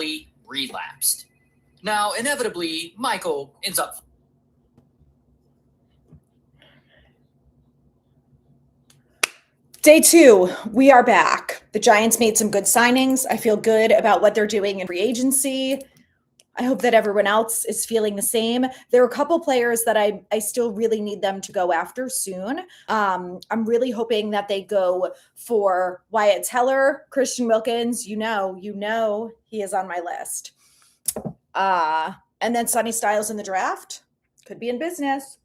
successfully relapsed. Now, inevitably, Michael ends up. Day 2, we are back. The Giants made some good signings. I feel good about what they're doing in free agency. I hope that everyone else is feeling the same. There are a couple players that I still really need them to go after soon. I'm really hoping that they go for Wyatt Teller, Christian Wilkins. You know he is on my list. And then Sonny Styles in the draft. Could be in business.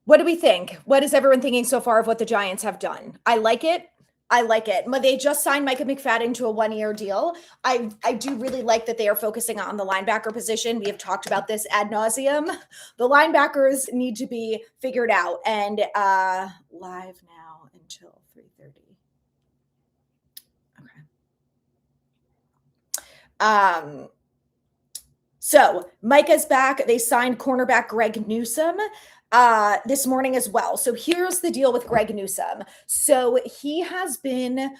What do we think? What is everyone thinking so far of what the Giants have done? I like it. But they just signed Micah McFadden to a 1-year deal. I do really like that they are focusing on the linebacker position. We have talked about this ad nauseum. The linebackers need to be figured out. And live now until 3:30. Okay. So Micah's back. They signed cornerback Greg Newsome this morning as well. So here's the deal with Greg Newsome. So he has been,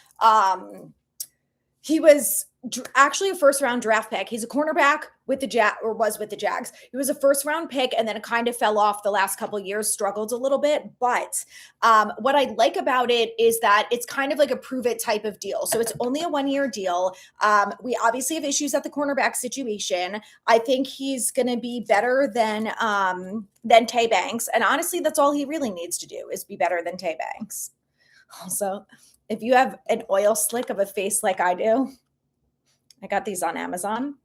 he was actually a first-round draft pick. He's a cornerback with the was with the Jags. He was a first-round pick, and then it kind of fell off the last couple of years, struggled a little bit. But what I like about it is that it's kind of like a prove-it type of deal. So it's only a 1-year deal. We obviously have issues at the cornerback situation. I think he's going to be better than Tay Banks, and honestly, that's all he really needs to do is be better than Tay Banks. Also, if you have an oil slick of a face like I do, I got these on Amazon.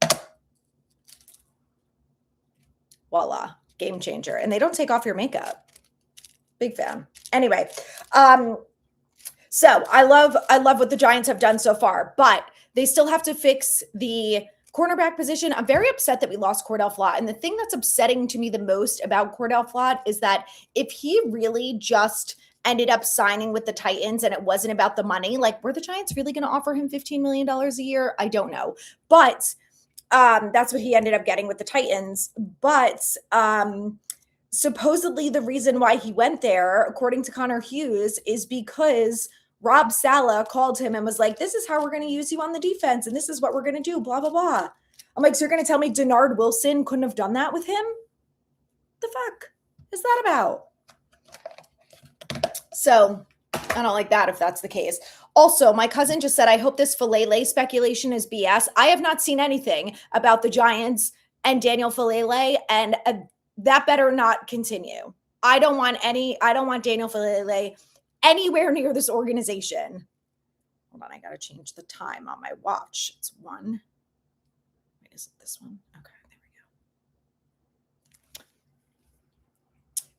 Voila, game changer. And they don't take off your makeup. Big fan. Anyway, so I love what the Giants have done so far, but they still have to fix the cornerback position. I'm very upset that we lost Cordell Flott. And the thing that's upsetting to me the most about Cordell Flott is that if he really just ended up signing with the Titans and it wasn't about the money, like were the Giants really going to offer him $15 million a year? I don't know. But that's what he ended up getting with the Titans. But supposedly the reason why he went there, according to Connor Hughes, is because Rob Saleh called him and was like, this is how we're going to use you on the defense. And this is what we're going to do, blah, blah, blah. I'm like, so you're going to tell me Denard Wilson couldn't have done that with him? The fuck is that about? So I don't like that if that's the case. Also, my cousin just said, I hope this Falele speculation is BS. I have not seen anything about the Giants and Daniel Falele, and that better not continue. I don't want Daniel Falele anywhere near this organization. Hold on, I got to change the time on my watch. It's 1. Wait, is it this one? Okay.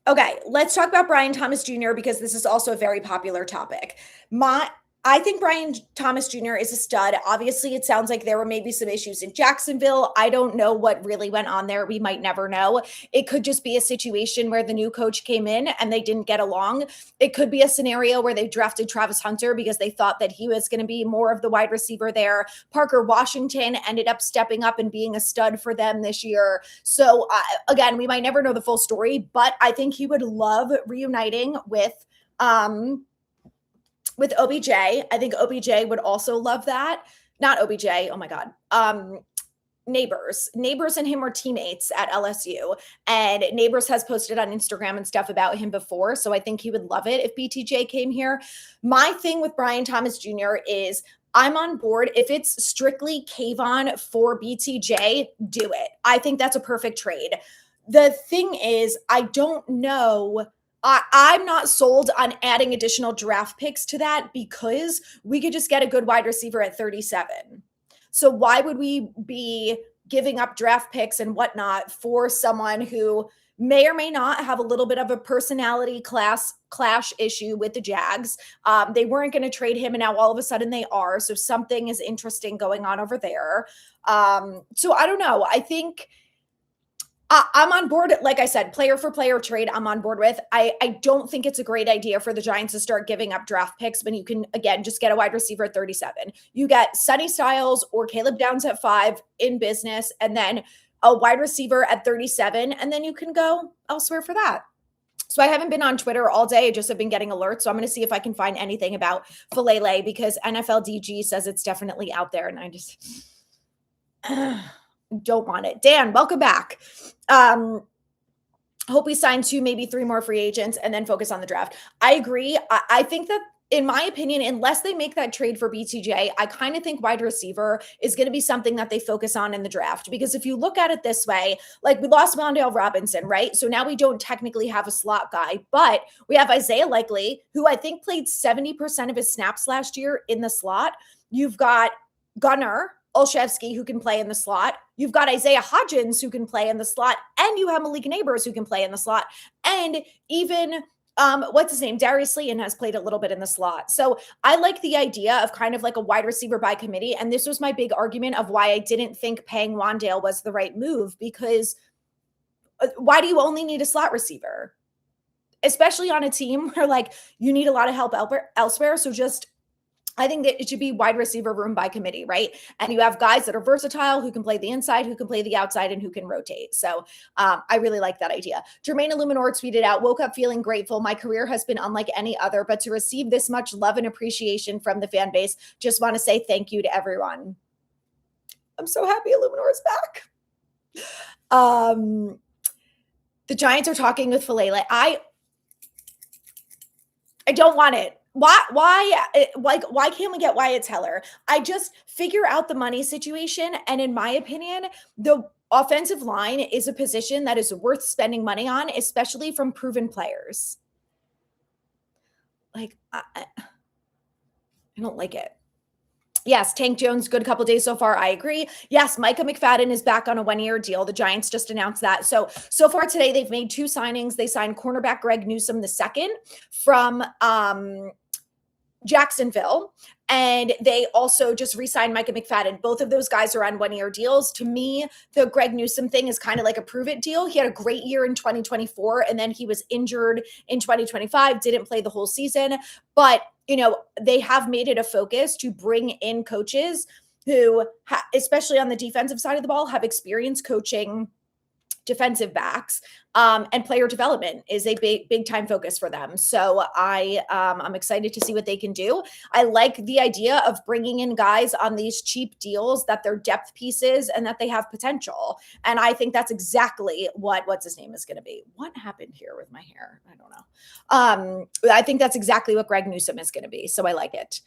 Okay, let's talk about Brian Thomas Jr. because this is also a very popular topic. I think Brian Thomas Jr. is a stud. Obviously, it sounds like there were maybe some issues in Jacksonville. I don't know what really went on there. We might never know. It could just be a situation where the new coach came in and they didn't get along. It could be a scenario where they drafted Travis Hunter because they thought that he was going to be more of the wide receiver there. Parker Washington ended up stepping up and being a stud for them this year. So again, we might never know the full story, but I think he would love reuniting with OBJ. I think OBJ would also love that. Not OBJ. Oh my God. Neighbors and him are teammates at LSU, and Neighbors has posted on Instagram and stuff about him before. So I think he would love it if BTJ came here. My thing with Brian Thomas Jr. is I'm on board. If it's strictly Kayvon for BTJ, do it. I think that's a perfect trade. The thing is, I don't know. I'm not sold on adding additional draft picks to that because we could just get a good wide receiver at 37. So why would we be giving up draft picks and whatnot for someone who may or may not have a little bit of a personality clash issue with the Jags? They weren't going to trade him, and now all of a sudden they are. So something is interesting going on over there. So I don't know. I think I'm on board. Like I said, player for player trade, I'm on board with. I don't think it's a great idea for the Giants to start giving up draft picks when you can, again, just get a wide receiver at 37. You get Sonny Styles or Caleb Downs at 5 in business. And then a wide receiver at 37, and then you can go elsewhere for that. So I haven't been on Twitter all day. I just have been getting alerts. So I'm going to see if I can find anything about Falele because NFL DG says it's definitely out there. And I just don't want it. Dan, welcome back. Hope we sign 2, maybe 3 more free agents and then focus on the draft. I agree. I think that, in my opinion, unless they make that trade for BTJ, I kind of think wide receiver is going to be something that they focus on in the draft. Because if you look at it this way, like we lost Mondale Robinson, right? So now we don't technically have a slot guy, but we have Isaiah Likely, who I think played 70% of his snaps last year in the slot. You've got Gunnar Olszewski, who can play in the slot. You've got Isaiah Hodgins, who can play in the slot. And you have Malik Neighbors, who can play in the slot. And even what's his name? Darius Slayton has played a little bit in the slot. So I like the idea of kind of like a wide receiver by committee. And this was my big argument of why I didn't think paying Wandale was the right move, because why do you only need a slot receiver? Especially on a team where like you need a lot of help elsewhere. So just, I think that it should be wide receiver room by committee, right? And you have guys that are versatile, who can play the inside, who can play the outside, and who can rotate. So I really like that idea. Jermaine Illuminor tweeted out, woke up feeling grateful. My career has been unlike any other, but to receive this much love and appreciation from the fan base, just want to say thank you to everyone. I'm so happy Illuminor's back. The Giants are talking with Falele. I don't want it. Why can't we get Wyatt Teller? I just figure out the money situation. And in my opinion, the offensive line is a position that is worth spending money on, especially from proven players. Like, I don't like it. Yes, Tank Jones, good couple days so far. I agree. Yes, Micah McFadden is back on a 1-year deal. The Giants just announced that. So far today, they've made 2 signings. They signed cornerback Greg Newsome II from Jacksonville. And they also just re-signed Micah McFadden. Both of those guys are on 1-year deals. To me, the Greg Newsome thing is kind of like a prove it deal. He had a great year in 2024, and then he was injured in 2025, didn't play the whole season. But, they have made it a focus to bring in coaches who, especially on the defensive side of the ball, have experience coaching defensive backs, and player development is a big time focus for them. So I'm excited to see what they can do. I like the idea of bringing in guys on these cheap deals, that they're depth pieces and that they have potential. And I think that's exactly what's his name is going to be. What happened here with my hair? I don't know. I think that's exactly what Greg Newsome is going to be. So I like it.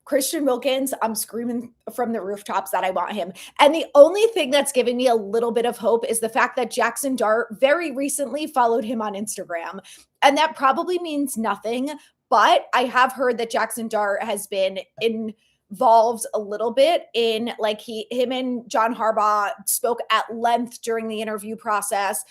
Christian Wilkins, I'm screaming from the rooftops that I want him. And the only thing that's given me a little bit of hope is the fact that Jackson Dart very recently followed him on Instagram. And that probably means nothing, but I have heard that Jackson Dart has been involved a little bit in, like, him and John Harbaugh spoke at length during the interview process.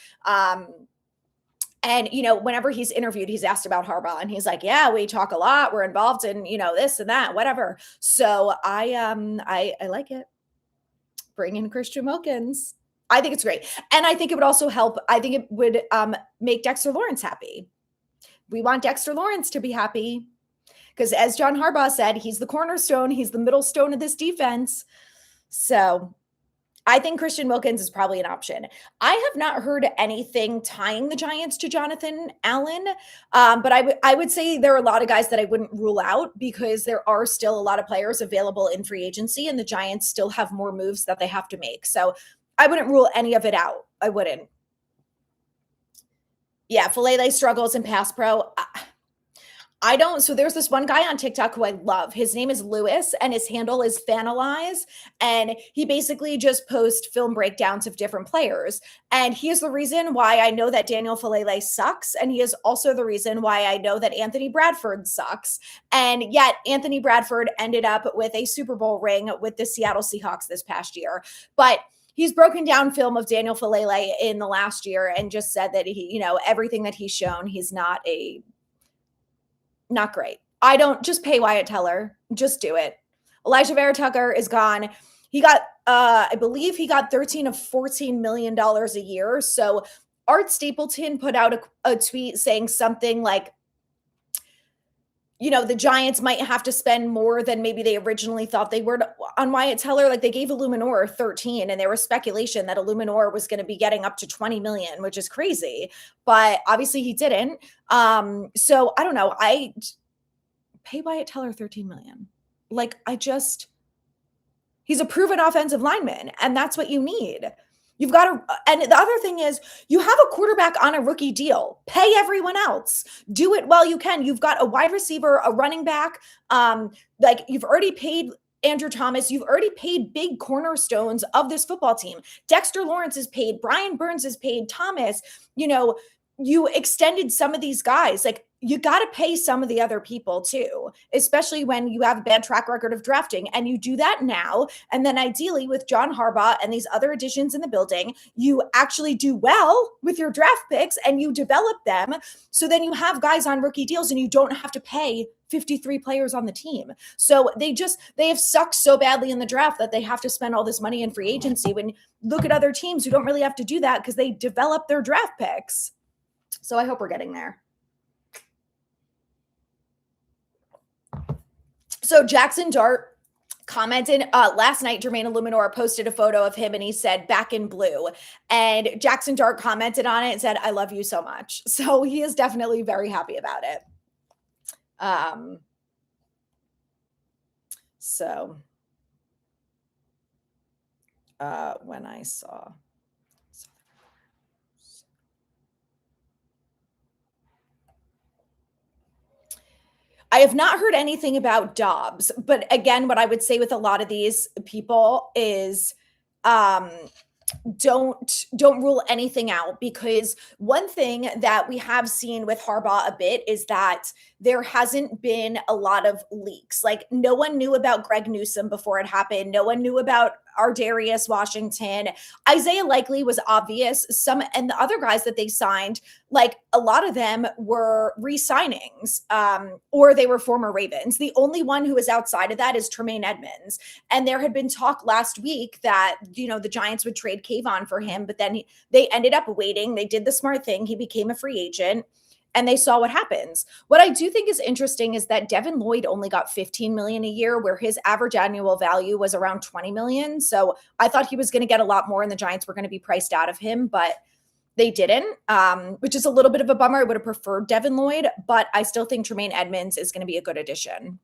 And, whenever he's interviewed, he's asked about Harbaugh, and he's like, yeah, we talk a lot. We're involved in, this and that, whatever. So I like it. Bring in Christian Wilkins. I think it's great. And I think it would also help. I think it would make Dexter Lawrence happy. We want Dexter Lawrence to be happy because, as John Harbaugh said, he's the cornerstone. He's the middle stone of this defense. So I think Christian Wilkins is probably an option. I have not heard anything tying the Giants to Jonathan Allen, but I would say there are a lot of guys that I wouldn't rule out because there are still a lot of players available in free agency, and the Giants still have more moves that they have to make. So I wouldn't rule any of it out. I wouldn't. Yeah, Falele struggles in pass pro. I don't. So there's this one guy on TikTok who I love. His name is Lewis, and his handle is Fanalize. And he basically just posts film breakdowns of different players. And he is the reason why I know that Daniel Falele sucks. And he is also the reason why I know that Anthony Bradford sucks. And yet Anthony Bradford ended up with a Super Bowl ring with the Seattle Seahawks this past year. But he's broken down film of Daniel Falele in the last year and just said that he, everything that he's shown, he's not great. I don't just pay Wyatt Teller. Just do it. Elijah Vera Tucker is gone. He got, I believe he got $13 of $14 million a year. So Art Stapleton put out a tweet saying something like, the Giants might have to spend more than maybe they originally thought they were on Wyatt Teller. Like, they gave Illuminor 13, and there was speculation that Illuminor was going to be getting up to 20 million, which is crazy. But obviously he didn't. So I don't know. I pay Wyatt Teller 13 million. Like, he's a proven offensive lineman, and that's what you need. You've got to, and the other thing is, you have a quarterback on a rookie deal. Pay everyone else. Do it while you can. You've got a wide receiver, a running back. Like, you've already paid Andrew Thomas. You've already paid big cornerstones of this football team. Dexter Lawrence is paid. Brian Burns is paid. Thomas, you extended some of these guys. Like, you got to pay some of the other people too, especially when you have a bad track record of drafting, and you do that now. And then ideally with John Harbaugh and these other additions in the building, you actually do well with your draft picks and you develop them. So then you have guys on rookie deals and you don't have to pay 53 players on the team. So they have sucked so badly in the draft that they have to spend all this money in free agency. When you look at other teams who don't really have to do that because they develop their draft picks. So I hope we're getting there. So Jackson Dart commented last night. Jermaine Illuminor posted a photo of him and he said, "Back in blue." And Jackson Dart commented on it and said, "I love you so much." So he is definitely very happy about it. When I saw I have not heard anything about Dobbs, but again, what I would say with a lot of these people is don't rule anything out, because one thing that we have seen with Harbaugh a bit is that there hasn't been a lot of leaks. Like, no one knew about Greg Newsome before it happened. No one knew about Ardarius Washington. Isaiah Likely was obvious. And the other guys that they signed, like, a lot of them were re-signings, or they were former Ravens. The only one who is outside of that is Tremaine Edmonds. And there had been talk last week that, the Giants would trade Kayvon for him, but then they ended up waiting. They did the smart thing. He became a free agent. And they saw what happens. What I do think is interesting is that Devin Lloyd only got 15 million a year, where his average annual value was around 20 million. So I thought he was going to get a lot more and the Giants were going to be priced out of him, but they didn't, which is a little bit of a bummer. I would have preferred Devin Lloyd, but I still think Tremaine Edmonds is going to be a good addition.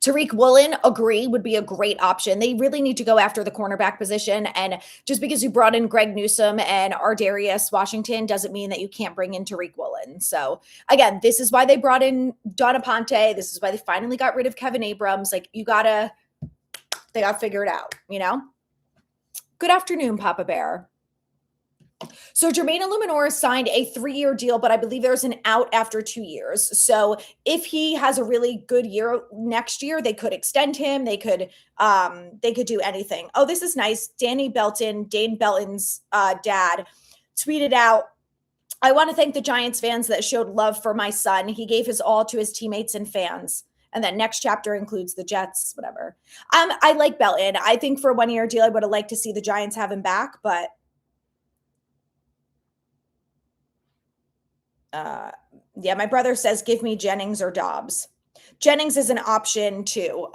Tariq Woolen, agree, would be a great option. They really need to go after the cornerback position. And just because you brought in Greg Newsome and Ardarius Washington doesn't mean that you can't bring in Tariq Woolen. So again, this is why they brought in Don Aponte. This is why they finally got rid of Kevin Abrams. Like, they got to figure it out, Good afternoon, Papa Bear. So Jermaine Illuminor signed a 3-year deal, but I believe there's an out after 2 years. So if he has a really good year next year, they could extend him. They could do anything. Oh, this is nice. Dane Belton's dad tweeted out, "I want to thank the Giants fans that showed love for my son. He gave his all to his teammates and fans." And then next chapter includes the Jets, whatever. I like Belton. I think for a 1-year deal, I would have liked to see the Giants have him back, but yeah, my brother says, "Give me Jennings or Dobbs." Jennings is an option too.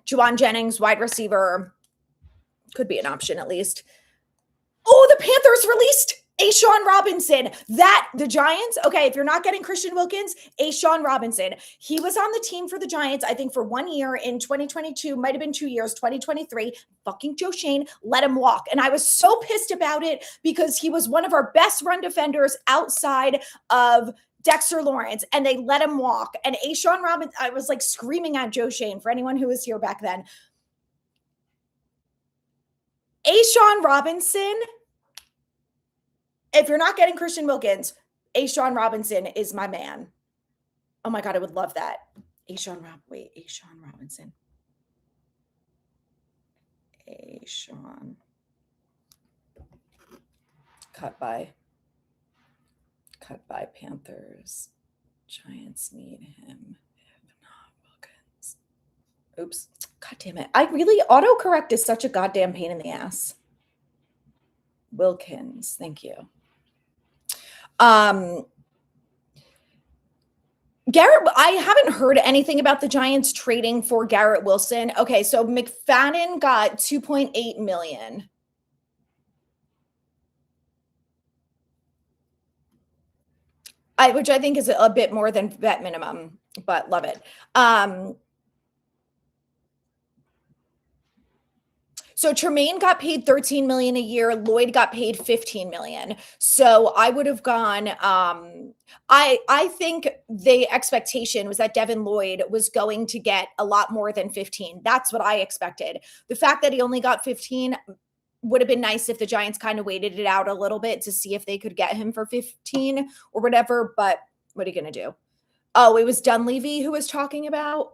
Juwan Jennings, wide receiver, could be an option at least. Oh, the Panthers released A'Shawn Robinson. The Giants, okay, if you're not getting Christian Wilkins, A'Shawn Robinson. He was on the team for the Giants, I think, for 1 year in 2022, might have been 2 years, 2023. Fucking Joe Shane let him walk. And I was so pissed about it because he was one of our best run defenders outside of Dexter Lawrence, and they let him walk. And A'Shawn Robinson, I was like screaming at Joe Shane, for anyone who was here back then. A'Shawn Robinson, if you're not getting Christian Wilkins, A'Shawn Robinson is my man. Oh my God, I would love that. A'Shawn Robinson. A'Shawn. Cut by Panthers. Giants need him. If not, Wilkins. Oops. God damn it. Autocorrect is such a goddamn pain in the ass. Wilkins. Thank you. I haven't heard anything about the Giants trading for Garrett Wilson. Okay, so McFadden got 2.8 million. Which I think is a bit more than vet minimum, but love it. So Tremaine got paid 13 million a year. Lloyd got paid 15 million. So I would have gone. I think the expectation was that Devin Lloyd was going to get a lot more than 15. That's what I expected. The fact that he only got 15 would have been nice if the Giants kind of waited it out a little bit to see if they could get him for 15 or whatever. But what are you going to do? Oh, it was Dunleavy who was talking about.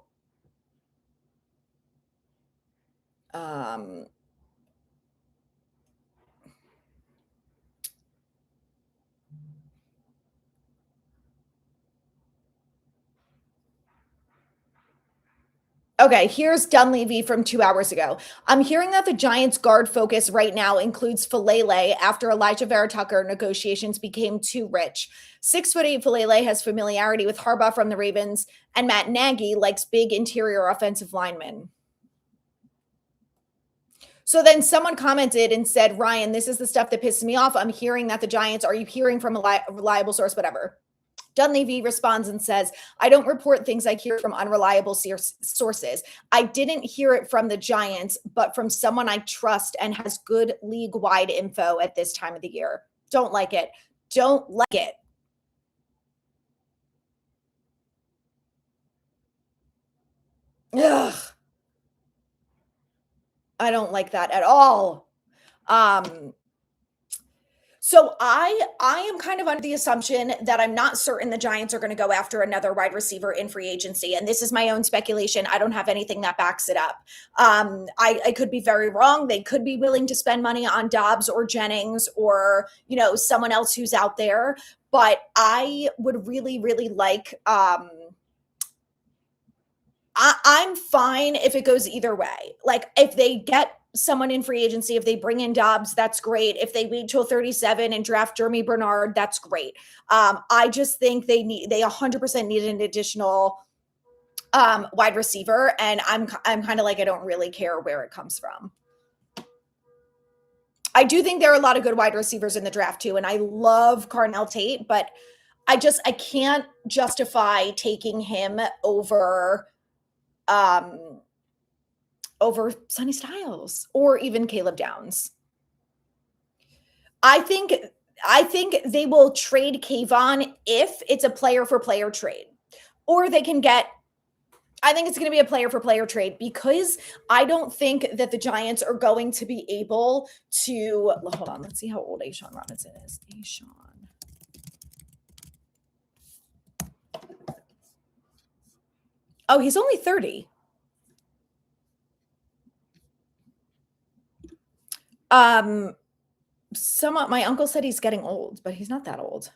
Okay, here's Dunleavy from 2 hours ago. I'm hearing that the Giants' guard focus right now includes Falele after Elijah Vera Tucker negotiations became too rich. 6'8" Falele has familiarity with Harbaugh from the Ravens, and Matt Nagy likes big interior offensive linemen. So then someone commented and said, Ryan, this is the stuff that pisses me off. I'm hearing that the Giants, are you hearing from a reliable source, whatever? Dunleavy responds and says, I don't report things I hear from unreliable sources. I didn't hear it from the Giants, but from someone I trust and has good league-wide info at this time of the year. Don't like it. Don't like it. Ugh. I don't like that at all. So I am kind of under the assumption that I'm not certain the Giants are going to go after another wide receiver in free agency. And this is my own speculation. I don't have anything that backs it up. I could be very wrong. They could be willing to spend money on Dobbs or Jennings or, someone else who's out there. But I would really, really like I'm fine if it goes either way. Like if they get someone in free agency, if they bring in Dobbs, that's great. If they wait till 37 and draft Jeremy Bernard, that's great. I just think they 100% need an additional wide receiver, and I'm kind of like I don't really care where it comes from. I do think there are a lot of good wide receivers in the draft too, and I love Carnell Tate, but I can't justify taking him over Sonny Styles or even Caleb Downs. I think they will trade Kayvon if it's a player for player trade, or they can get. I think it's going to be a player for player trade because I don't think that the Giants are going to be able to. Hold on, let's see how old A'Shawn Robinson is. A'Shawn. Oh, he's only 30. My uncle said he's getting old, but he's not that old.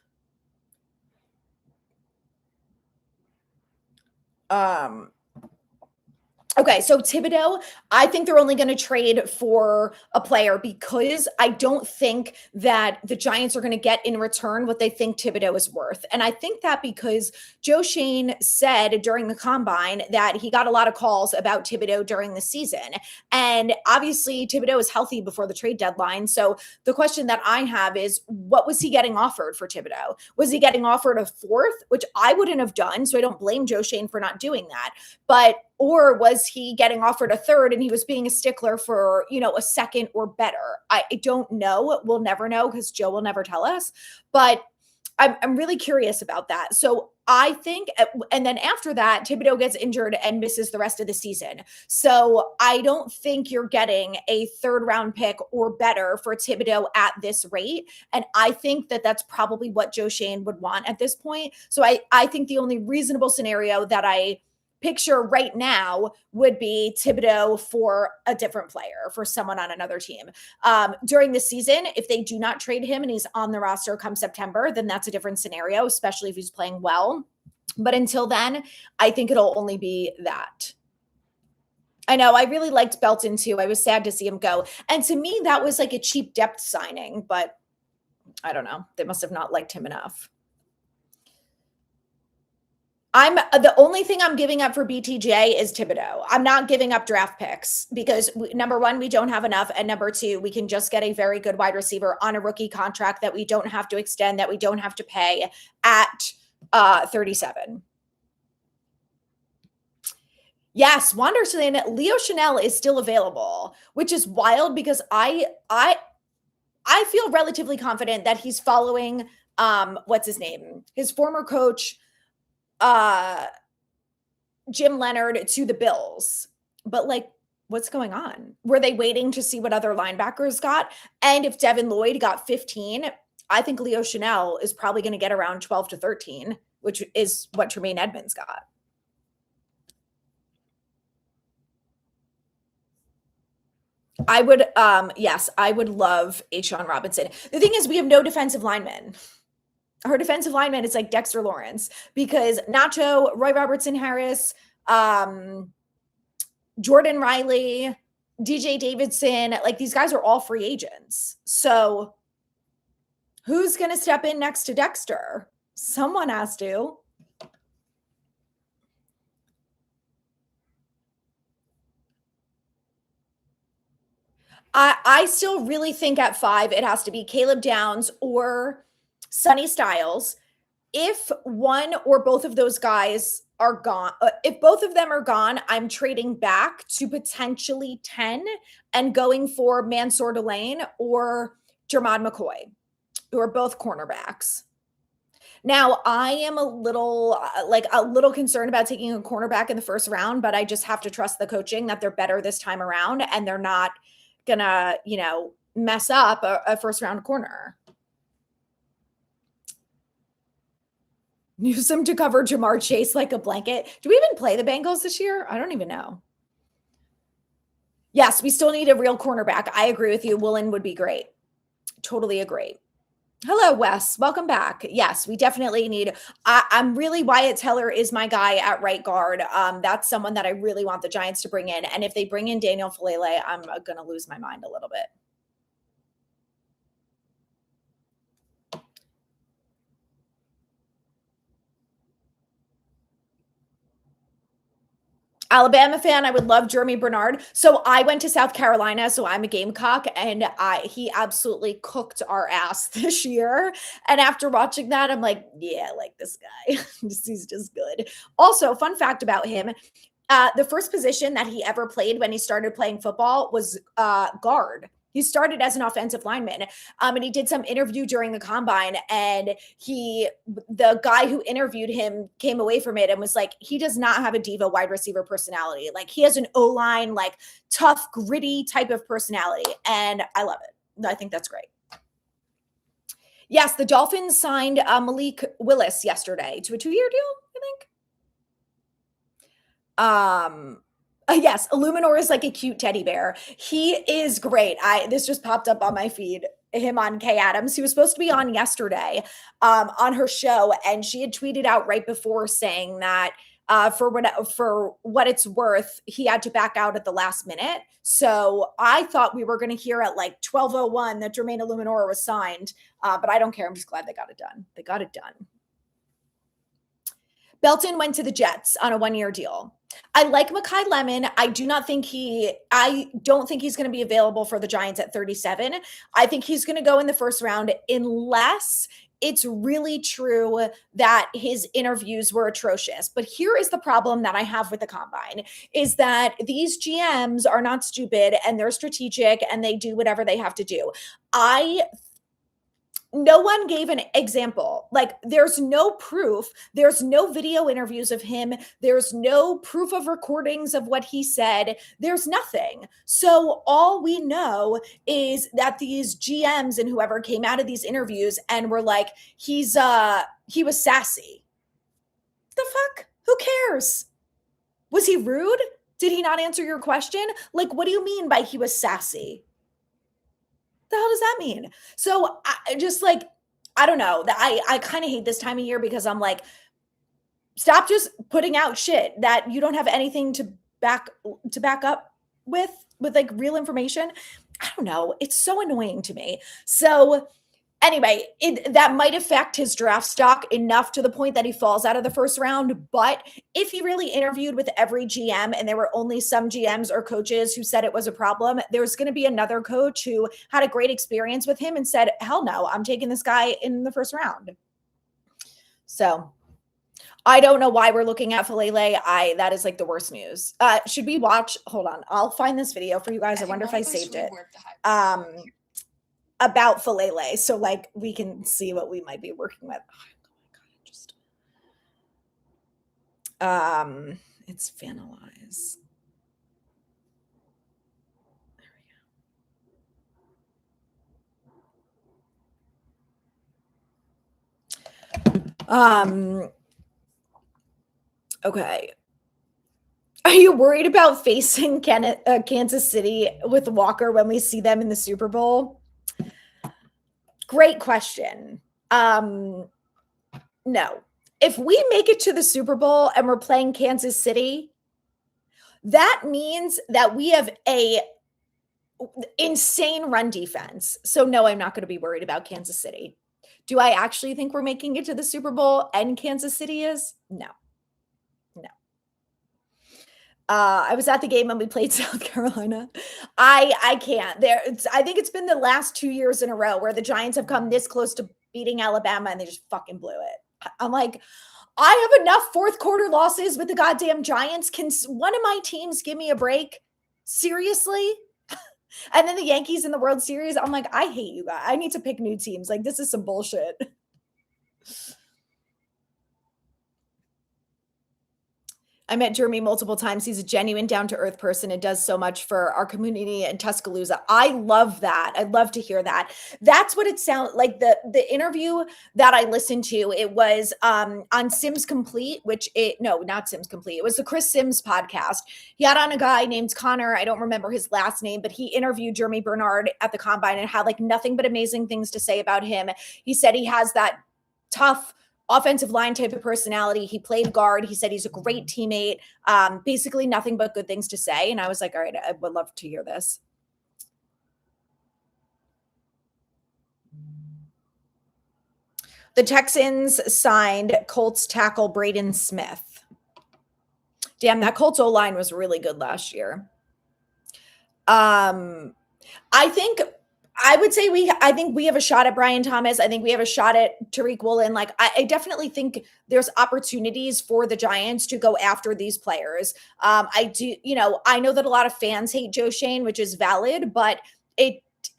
Okay, so Thibodeau, I think they're only going to trade for a player because I don't think that the Giants are going to get in return what they think Thibodeau is worth. And I think that because Joe Shane said during the combine that he got a lot of calls about Thibodeau during the season. And obviously Thibodeau is healthy before the trade deadline. So the question that I have is, what was he getting offered for Thibodeau? Was he getting offered a fourth, which I wouldn't have done? So I don't blame Joe Shane for not doing that. Or was he getting offered a third and he was being a stickler for, a second or better? I don't know. We'll never know because Joe will never tell us. But I'm really curious about that. So I think, and then after that, Thibodeau gets injured and misses the rest of the season. So I don't think you're getting a third round pick or better for Thibodeau at this rate. And I think that that's probably what Joe Shane would want at this point. So I think the only reasonable scenario that I picture right now would be Thibodeau for a different player, for someone on another team. During the season, if they do not trade him and he's on the roster come September, then that's a different scenario, especially if he's playing well. But until then, I think it'll only be that. I know. I really liked Belton too. I was sad to see him go. And to me, that was like a cheap depth signing, but I don't know. They must have not liked him enough. The only thing I'm giving up for BTJ is Thibodeau. I'm not giving up draft picks because number one, we don't have enough. And number two, we can just get a very good wide receiver on a rookie contract that we don't have to extend, that we don't have to pay at 37. Yes, Wanderson, Leo Chanel is still available, which is wild because I feel relatively confident that he's following what's his name? His former coach Jim Leonard to the Bills. But like, what's going on? Were they waiting to see what other linebackers got? And if Devin Lloyd got 15, I think Leo Chanel is probably going to get around 12 to 13, which is what Tremaine Edmonds got. I would, yes, I would love A'Shawn Robinson. The thing is, we have no defensive linemen. Our defensive lineman is like Dexter Lawrence because Nacho, Roy Robertson Harris, Jordan Riley, DJ Davidson, like these guys are all free agents. So who's going to step in next to Dexter? Someone has to. I still really think at 5, it has to be Caleb Downs or Sonny Styles. If one or both of those guys are gone, if both of them are gone, I'm trading back to potentially 10 and going for Mansour Delane or Jermod McCoy, who are both cornerbacks. Now, I am a little concerned about taking a cornerback in the first round, but I just have to trust the coaching that they're better this time around and they're not gonna, mess up a first round corner. Newsome to cover Jamar Chase like a blanket. Do we even play the Bengals this year? I don't even know. Yes, we still need a real cornerback. I agree with you. Woolen would be great. Totally agree. Hello, Wes. Welcome back. Yes, we definitely need. I'm really Wyatt Teller is my guy at right guard. That's someone that I really want the Giants to bring in. And if they bring in Daniel Falele, I'm going to lose my mind a little bit. Alabama fan, I would love Jeremy Bernard. So I went to South Carolina, so I'm a Gamecock, and he absolutely cooked our ass this year. And after watching that, I'm like, yeah, I like this guy. He's just good. Also, fun fact about him, the first position that he ever played when he started playing football was guard. He started as an offensive lineman, and he did some interview during the combine, and the guy who interviewed him came away from it and was like, he does not have a diva wide receiver personality. Like he has an O-line, like tough, gritty type of personality, and I love it. I think that's great. Yes, the Dolphins signed Malik Willis yesterday to a 2-year deal, I think. Yes, Illuminor is like a cute teddy bear. He is great. This just popped up on my feed. Him on Kay Adams. He was supposed to be on yesterday on her show, and she had tweeted out right before saying that for what it's worth, he had to back out at the last minute. So I thought we were going to hear at like 12:01 that Jermaine Illuminor was signed, but I don't care. I'm just glad they got it done. They got it done. Belton went to the Jets on a 1-year deal. I like Mekhi Lemon. I don't think he's going to be available for the Giants at 37. I think he's going to go in the first round unless it's really true that his interviews were atrocious. But here is the problem that I have with the combine is that these GMs are not stupid and they're strategic and they do whatever they have to do. No one gave an example. Like there's no proof. There's no video interviews of him. There's no proof of recordings of what he said. There's nothing. So all we know is that these GMs and whoever came out of these interviews and were like, he was sassy. The fuck? Who cares? Was he rude? Did he not answer your question? Like, what do you mean by he was sassy? The hell does that mean? So I don't know. I kind of hate this time of year because I'm like, stop just putting out shit that you don't have anything to back up with like real information. I don't know. It's so annoying to me. So Anyway, that might affect his draft stock enough to the point that he falls out of the first round. But if he really interviewed with every GM and there were only some GMs or coaches who said it was a problem, there's going to be another coach who had a great experience with him and said, hell no, I'm taking this guy in the first round. So I don't know why we're looking at Falele. That is like the worst news. Should we watch? Hold on. I'll find this video for you guys. I wonder if I saved it. About Falele. So like we can see what we might be working with. Oh my God, it's Finalize. Okay. Are you worried about facing Kansas City with Walker when we see them in the Super Bowl? Great question. No. If we make it to the Super Bowl and we're playing Kansas City, that means that we have a insane run defense. So no, I'm not going to be worried about Kansas City. Do I actually think we're making it to the Super Bowl and Kansas City is? No. I was at the game when we played South Carolina. I can't. I think it's been the last 2 years in a row where the Giants have come this close to beating Alabama and they just fucking blew it. I'm like, I have enough fourth quarter losses with the goddamn Giants. Can one of my teams give me a break? Seriously? And then the Yankees in the World Series. I'm like, I hate you guys. I need to pick new teams. Like, this is some bullshit. I met Jeremy multiple times. He's a genuine down-to-earth person and does so much for our community in Tuscaloosa. I love that. I'd love to hear that. That's what it sounds like. The interview that I listened to, it was on Sims Complete, not Sims Complete. It was the Chris Sims podcast. He had on a guy named Connor. I don't remember his last name, but he interviewed Jeremy Bernard at the Combine and had like nothing but amazing things to say about him. He said he has that tough offensive line type of personality. He played guard. He said he's a great teammate. Basically nothing but good things to say. And I was like, all right, I would love to hear this. The Texans signed Colts tackle Braden Smith. Damn, that Colts O-line was really good last year. I think we have a shot at Brian Thomas. I think we have a shot at Tariq Woolen. Like, I definitely think there's opportunities for the Giants to go after these players. I know that a lot of fans hate Joe Shane, which is valid, but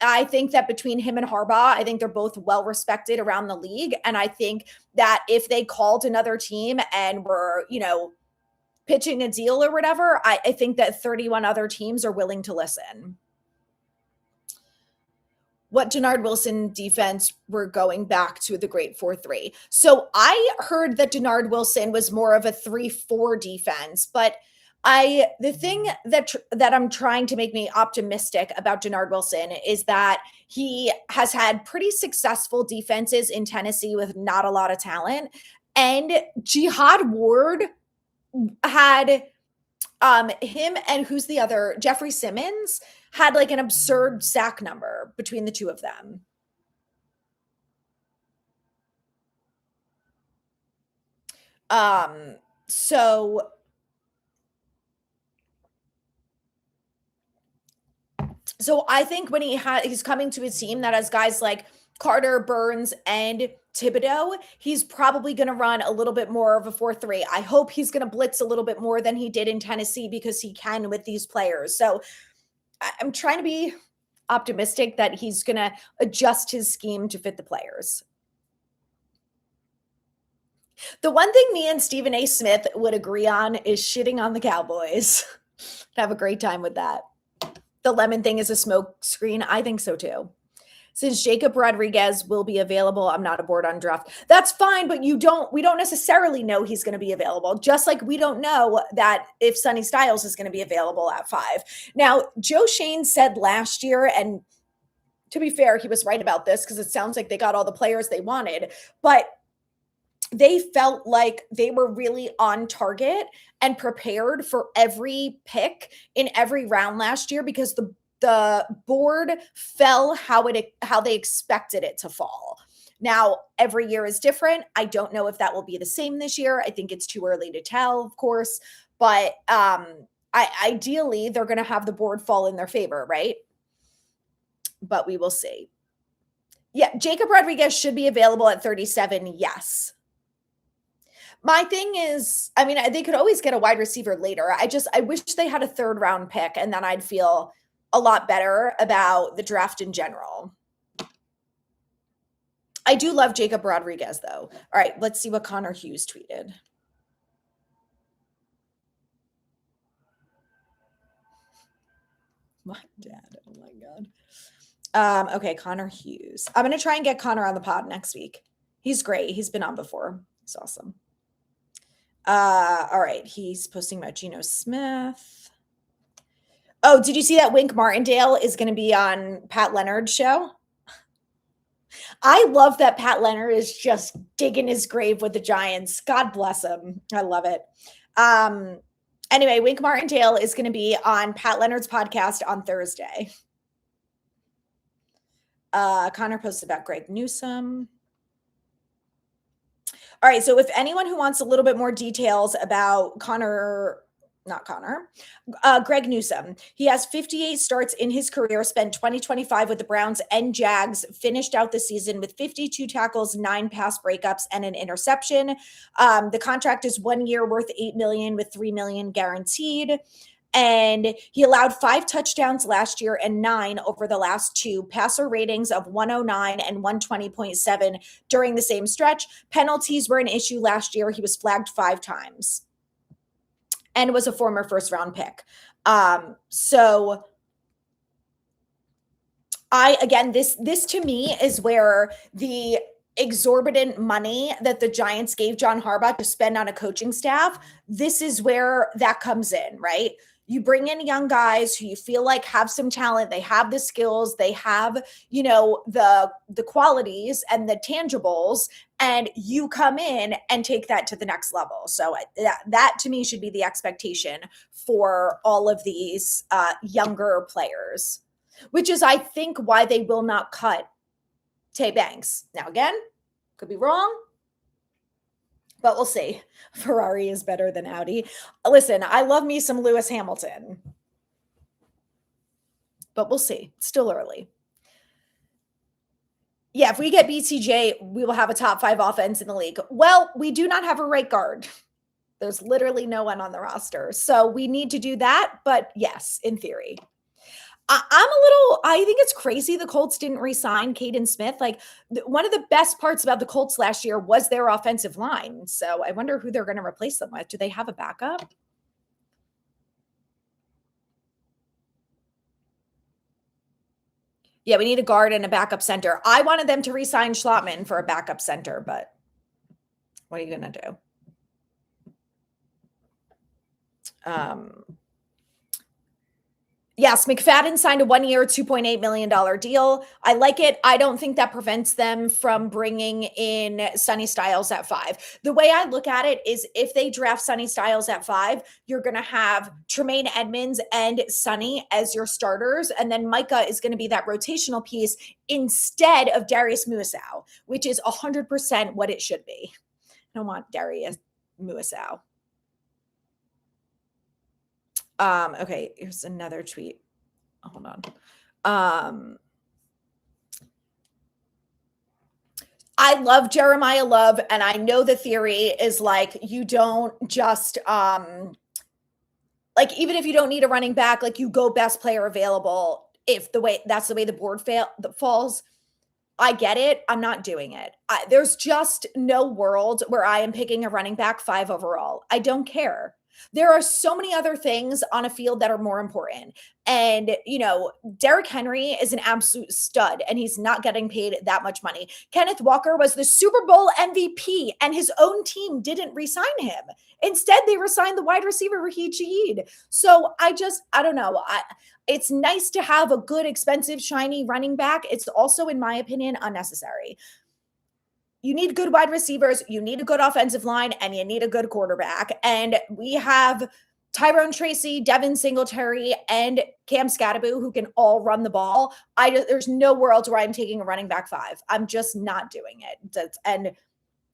I think that between him and Harbaugh, I think they're both well respected around the league. And I think that if they called another team and were, pitching a deal or whatever, I think that 31 other teams are willing to listen. What Denard Wilson defense we're going back to the great 4-3. So I heard that Denard Wilson was more of a 3-4 defense, but the thing that I'm trying to make me optimistic about Denard Wilson is that he has had pretty successful defenses in Tennessee with not a lot of talent. And Jihad Ward had him and who's the other? Jeffrey Simmons had like an absurd sack number between the two of them. So I think when he's coming to a team that has guys like Carter, Burns, and Thibodeau, he's probably going to run a little bit more of a 4-3. I hope he's going to blitz a little bit more than he did in Tennessee because he can with these players. So I'm trying to be optimistic that he's going to adjust his scheme to fit the players. The one thing me and Stephen A. Smith would agree on is shitting on the Cowboys. Have a great time with that. The lemon thing is a smoke screen. I think so too. Since Jacob Rodriguez will be available, I'm not aboard on draft. That's fine, but we don't necessarily know he's going to be available. Just like we don't know that if Sonny Styles is going to be available at 5. Now, Joe Shane said last year, and to be fair, he was right about this because it sounds like they got all the players they wanted, but they felt like they were really on target and prepared for every pick in every round last year because the the board fell how they expected it to fall. Now, every year is different. I don't know if that will be the same this year. I think it's too early to tell, of course, but ideally they're going to have the board fall in their favor, right? But we will see. Yeah, Jacob Rodriguez should be available at 37. Yes. My thing is, I mean, they could always get a wide receiver later. I wish they had a 3rd round pick, and then I'd feel a lot better about the draft in general. I do love Jacob Rodriguez, though. All right, let's see what Connor Hughes tweeted. My dad. Oh my God. Okay, Connor Hughes. I'm going to try and get Connor on the pod next week. He's great. He's been on before. He's awesome. All right. He's posting about Geno Smith. Oh, did you see that Wink Martindale is going to be on Pat Leonard's show? I love that Pat Leonard is just digging his grave with the Giants. God bless him. I love it. Anyway, Wink Martindale is going to be on Pat Leonard's podcast on Thursday. Connor posted about Greg Newsome. All right, so if anyone who wants a little bit more details about Greg Newsome. He has 58 starts in his career, spent 2025 with the Browns and Jags, finished out the season with 52 tackles, 9 pass breakups, and an interception. The contract is 1 year worth $8 million with $3 million guaranteed. And he allowed 5 touchdowns last year and 9 over the last 2, passer ratings of 109 and 120.7 during the same stretch. Penalties were an issue last year. He was flagged 5 times and was a former 1st round pick. So this to me is where the exorbitant money that the Giants gave John Harbaugh to spend on a coaching staff, this is where that comes in, right? You bring in young guys who you feel like have some talent, they have the skills, they have, the qualities and the tangibles, and you come in and take that to the next level. So that to me should be the expectation for all of these younger players, which is, I think, why they will not cut Tay Banks. Now, again, could be wrong, but we'll see. Ferrari is better than Audi. Listen, I love me some Lewis Hamilton, but we'll see. It's still early. Yeah, if we get BTJ, we will have a top 5 offense in the league. Well, we do not have a right guard. There's literally no one on the roster. So we need to do that. But yes, in theory. I think it's crazy the Colts didn't re-sign Caden Smith. Like, one of the best parts about the Colts last year was their offensive line. So I wonder who they're going to replace them with. Do they have a backup? Yeah, we need a guard and a backup center. I wanted them to re-sign Schlottman for a backup center, but what are you going to do? Yes, McFadden signed a 1-year, $2.8 million deal. I like it. I don't think that prevents them from bringing in Sonny Styles at 5. The way I look at it is, if they draft Sonny Styles at 5, you're going to have Tremaine Edmonds and Sonny as your starters. And then Micah is going to be that rotational piece instead of Darius Muasau, which is 100% what it should be. I don't want Darius Muasau. Okay, here's another tweet. Hold on. I love Jeremiah Love, and I know the theory is like, you don't just even if you don't need a running back, like, you go best player available if that's the way the board falls. I get it. I'm not doing it. There's just no world where I am picking a running back 5 overall. I don't care. There are so many other things on a field that are more important. And, Derrick Henry is an absolute stud, and he's not getting paid that much money. Kenneth Walker was the Super Bowl MVP, and his own team didn't re-sign him. Instead, they re-signed the wide receiver, Raheem Shaheed. So I don't know. It's nice to have a good, expensive, shiny running back. It's also, in my opinion, unnecessary. You need good wide receivers, you need a good offensive line, and you need a good quarterback. And we have Tyrone Tracy, Devin Singletary, and Cam Scatterbo, who can all run the ball. There's no world where I'm taking a running back 5. I'm just not doing it. And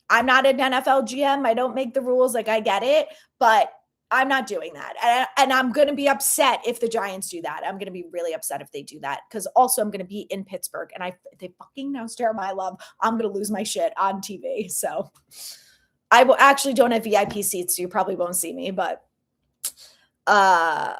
I'm not an NFL GM. I don't make the rules. Like, I get it, but I'm not doing that. And I'm going to be upset if the Giants do that. I'm going to be really upset if they do that, because also I'm going to be in Pittsburgh, and they fucking know Jeremiah Love. I'm going to lose my shit on TV. So I will actually don't have VIP seats, so you probably won't see me, but I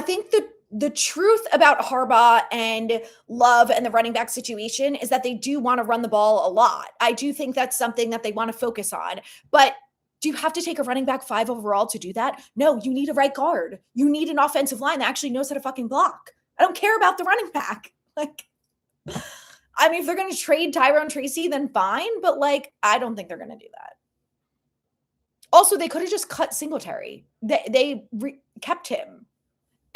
think the truth about Harbaugh and Love and the running back situation is that they do want to run the ball a lot. I do think that's something that they want to focus on. But do you have to take a running back 5 overall to do that? No, you need a right guard. You need an offensive line that actually knows how to fucking block. I don't care about the running back. Like, I mean, if they're going to trade Tyrone Tracy, then fine. But like, I don't think they're going to do that. Also, they could have just cut Singletary. They kept him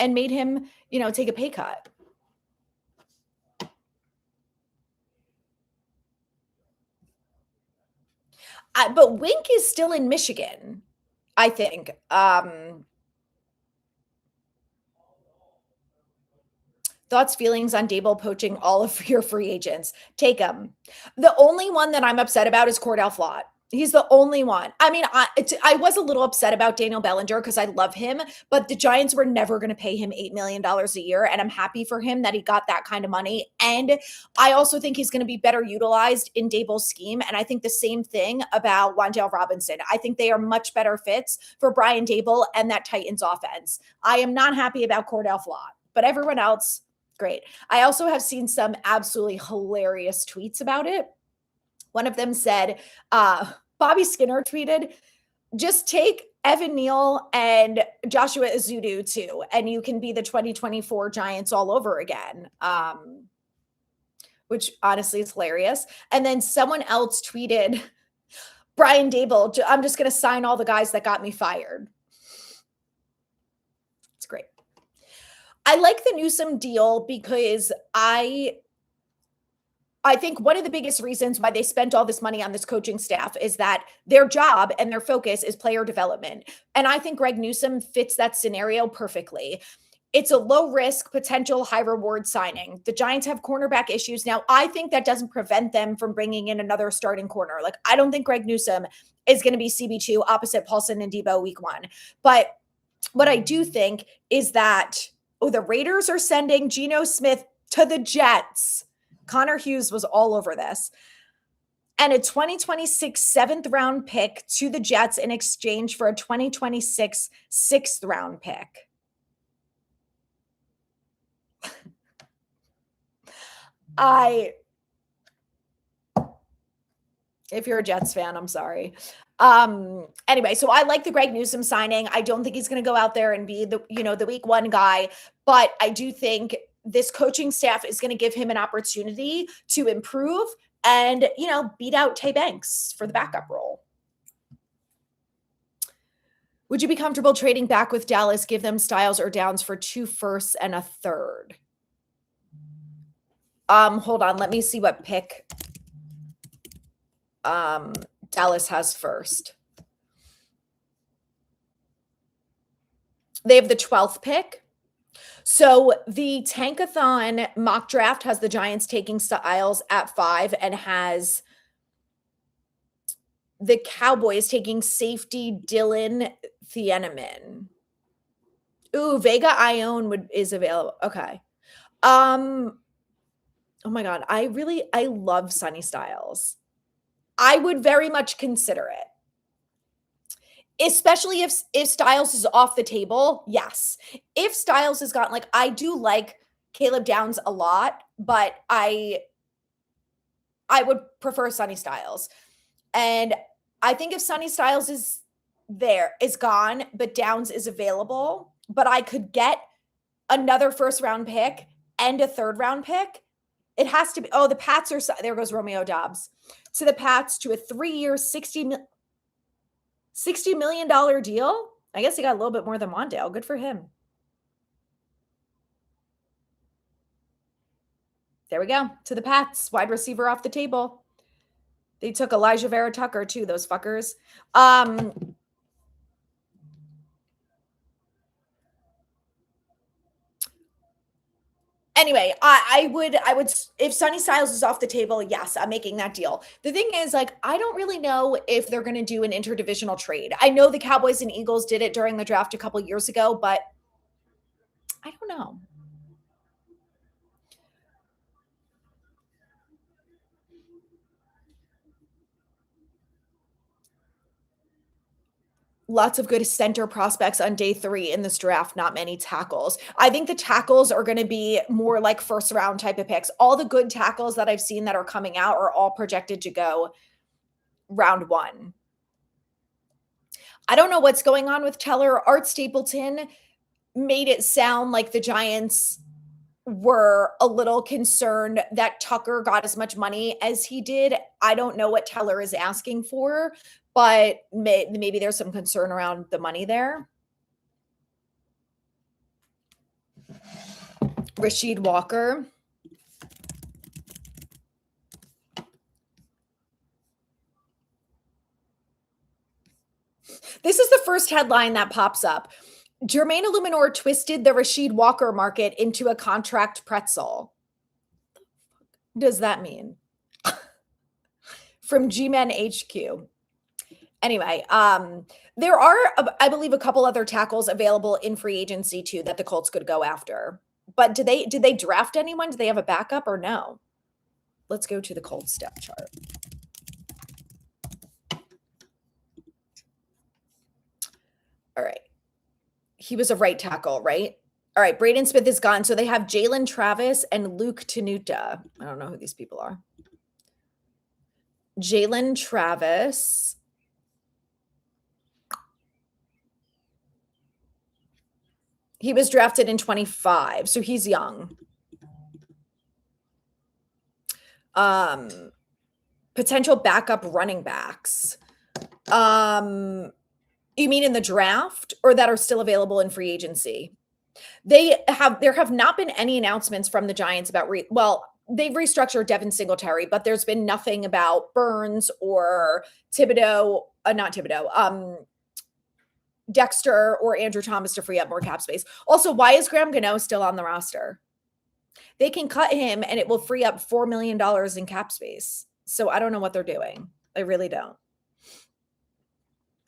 and made him, take a pay cut. But Wink is still in Michigan, I think. Thoughts, feelings on Dable poaching all of your free agents? Take them. The only one that I'm upset about is Cordell Flott. He's the only one. I mean, I was a little upset about Daniel Bellinger because I love him, but the Giants were never going to pay him $8 million a year. And I'm happy for him that he got that kind of money. And I also think he's going to be better utilized in Dable's scheme. And I think the same thing about Wan'Dale Robinson. I think they are much better fits for Brian Dable and that Titans offense. I am not happy about Cordell Flott, but everyone else, great. I also have seen some absolutely hilarious tweets about it. One of them said, Bobby Skinner tweeted, just take Evan Neal and Joshua Ezeudu too, and you can be the 2024 Giants all over again, which honestly is hilarious. And then someone else tweeted, Brian Dable, I'm just going to sign all the guys that got me fired. It's great. I like the Newsome deal because I think one of the biggest reasons why they spent all this money on this coaching staff is that their job and their focus is player development. And I think Greg Newsome fits that scenario perfectly. It's a low risk, potential high reward signing. The Giants have cornerback issues. Now, I think that doesn't prevent them from bringing in another starting corner. Like, I don't think Greg Newsome is going to be CB2 opposite Paulson and Debo week 1. But what I do think is that, the Raiders are sending Geno Smith to the Jets. Connor Hughes was all over this. And a 2026 7th round pick to the Jets in exchange for a 2026 6th round pick. If you're a Jets fan, I'm sorry. Anyway, so I like the Greg Newsome signing. I don't think he's going to go out there and be the week 1 guy, but I do think this coaching staff is going to give him an opportunity to improve and, beat out Tay Banks for the backup role. Would you be comfortable trading back with Dallas, give them Styles or Downs for 2 firsts and a 3rd? Hold on. Let me see what pick Dallas has first. They have the 12th pick. So the Tankathon mock draft has the Giants taking Styles at 5 and has the Cowboys taking safety Dylan Thieneman. Ooh, Vega Ione is available. Okay. Oh my God. I love Sonny Styles. I would very much consider it. Especially if Styles is off the table, yes. If Styles has gotten, I do like Caleb Downs a lot, but I would prefer Sonny Styles. And I think if Sonny Styles is gone, but Downs is available, but I could get another 1st round pick and a 3rd round pick, it has to be, the Pats are, there goes Romeo Dobbs. To the Pats to a 3-year, $60 million deal. I guess he got a little bit more than Wan'Dale. Good for him. There we go. To the Pats. Wide receiver off the table. They took Elijah Vera Tucker too, those fuckers. Anyway, I would if Sonny Styles is off the table, yes, I'm making that deal. The thing is, like, I don't really know if they're going to do an interdivisional trade. I know the Cowboys and Eagles did it during the draft a couple years ago, but I don't know. Lots of good center prospects on day 3 in this draft, not many tackles. I think the tackles are going to be more like first round type of picks. All the good tackles that I've seen that are coming out are all projected to go round 1. I don't know what's going on with Teller. Art Stapleton made it sound like the Giants were a little concerned that Tucker got as much money as he did. I don't know what Teller is asking for, but maybe there's some concern around the money there. Rasheed Walker. This is the first headline that pops up. Jermaine Illuminor twisted the Rasheed Walker market into a contract pretzel. What does that mean? From G-Men HQ. Anyway, there are, I believe, a couple other tackles available in free agency too that the Colts could go after. But did they draft anyone? Do they have a backup or no? Let's go to the Colts depth chart. All right. He was a right tackle, right? All right. Braden Smith is gone. So they have Jalen Travis and Luke Tenuta. I don't know who these people are. Jalen Travis. He was drafted in 25, so he's young. Potential backup running backs. You mean in the draft or that are still available in free agency? There have not been any announcements from the Giants about they've restructured Devin Singletary, but there's been nothing about Burns or Thibodeau, not Thibodeau, Dexter or Andrew Thomas to free up more cap space. Also, why is Graham Gano still on the roster? They can cut him and it will free up $4 million in cap space. So I don't know what they're doing. I really don't.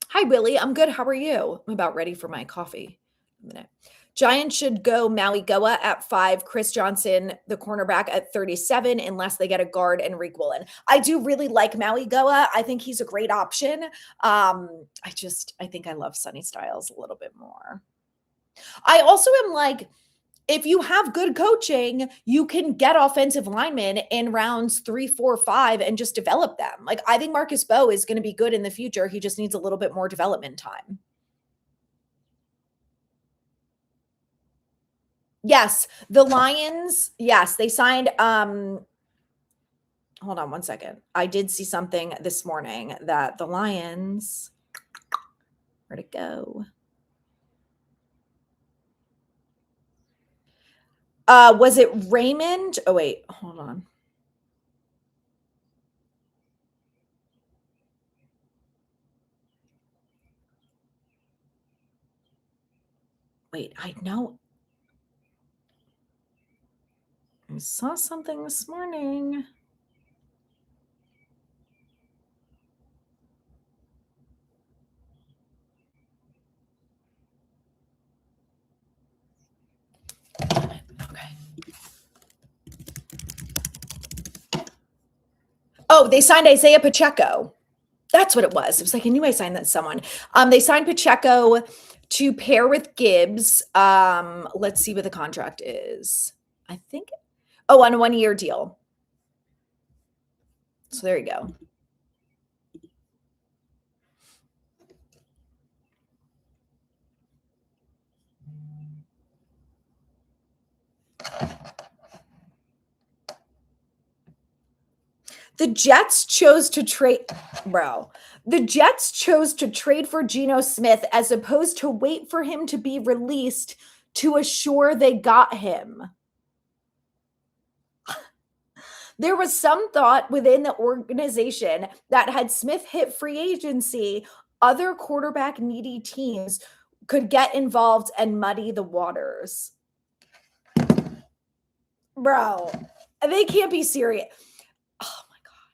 Hi, Willie. I'm good. How are you? I'm about ready for my coffee. A minute. Giants should go Maui Goa at 5, Chris Johnson, the cornerback, at 37, unless they get a guard and Reek Woolen. I do really like Maui Goa. I think he's a great option. I think I love Sonny Styles a little bit more. I also am like, if you have good coaching, you can get offensive linemen in rounds 3, 4, 5 and just develop them. Like, I think Marcus Bowe is going to be good in the future. He just needs a little bit more development time. Yes, the Lions, yes, they signed hold on one second. I did see something this morning that the Lions, where'd it go? Was it Raymond? Oh, wait, hold on. Wait, I know. I saw something this morning. Okay. Oh, they signed Isaiah Pacheco. That's what it was. It was like, I knew I signed that someone. They signed Pacheco to pair with Gibbs. Let's see what the contract is. I think, on a 1-year deal. So there you go. The Jets chose to trade, The Jets chose to trade for Geno Smith as opposed to wait for him to be released to assure they got him. There was some thought within the organization that had Smith hit free agency, other quarterback needy teams could get involved and muddy the waters. Bro, they can't be serious. Oh my God.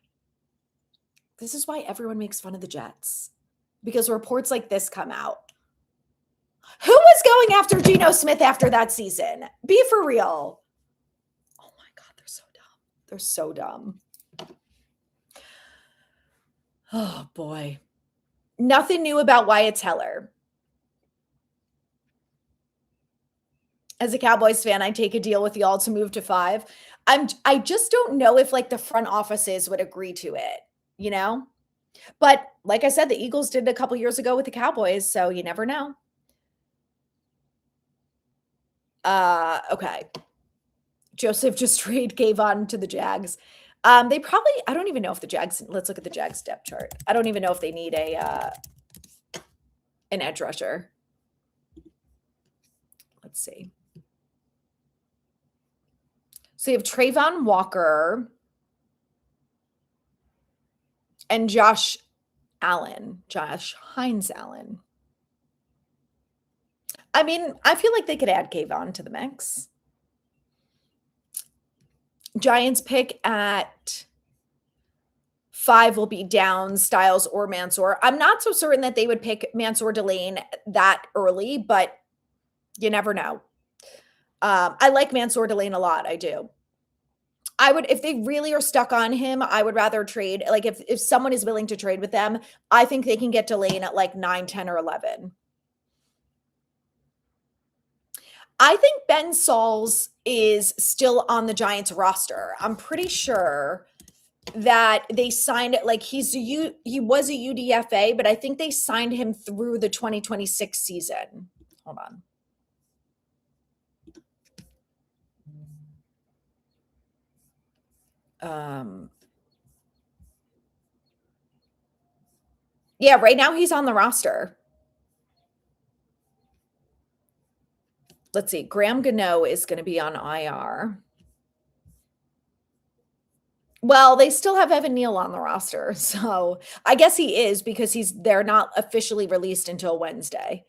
This is why everyone makes fun of the Jets. Because reports like this come out. Who was going after Geno Smith after that season? Be for real. Oh my God, they're so dumb. They're so dumb. Oh boy. Nothing new about Wyatt Teller. As a Cowboys fan, I take a deal with y'all to move to 5. I just don't know if like the front offices would agree to it, you know? But like I said, the Eagles did it a couple years ago with the Cowboys, so you never know. Okay. Joseph just trade Kayvon to the Jags. They probably, I don't even know if the Jags, let's look at the Jags depth chart. I don't even know if they need an edge rusher. Let's see. So you have Trayvon Walker and Josh Hines Allen. I mean, I feel like they could add Kayvon to the mix. Giants pick at 5 will be Downs, Styles, or Mansour. I'm not so certain that they would pick Mansour Delane that early, but you never know. I like Mansour Delane a lot. I do. I would, if they really are stuck on him, I would rather trade. Like if someone is willing to trade with them, I think they can get Delane at like 9, 10, or 11. I think Ben Sauls is still on the Giants roster. I'm pretty sure that they signed it like he was a UDFA, but I think they signed him through the 2026 season. Hold on. Yeah, right now he's on the roster. Let's see. Graham Gano is going to be on IR. Well, they still have Evan Neal on the roster, so I guess he is because they're not officially released until Wednesday.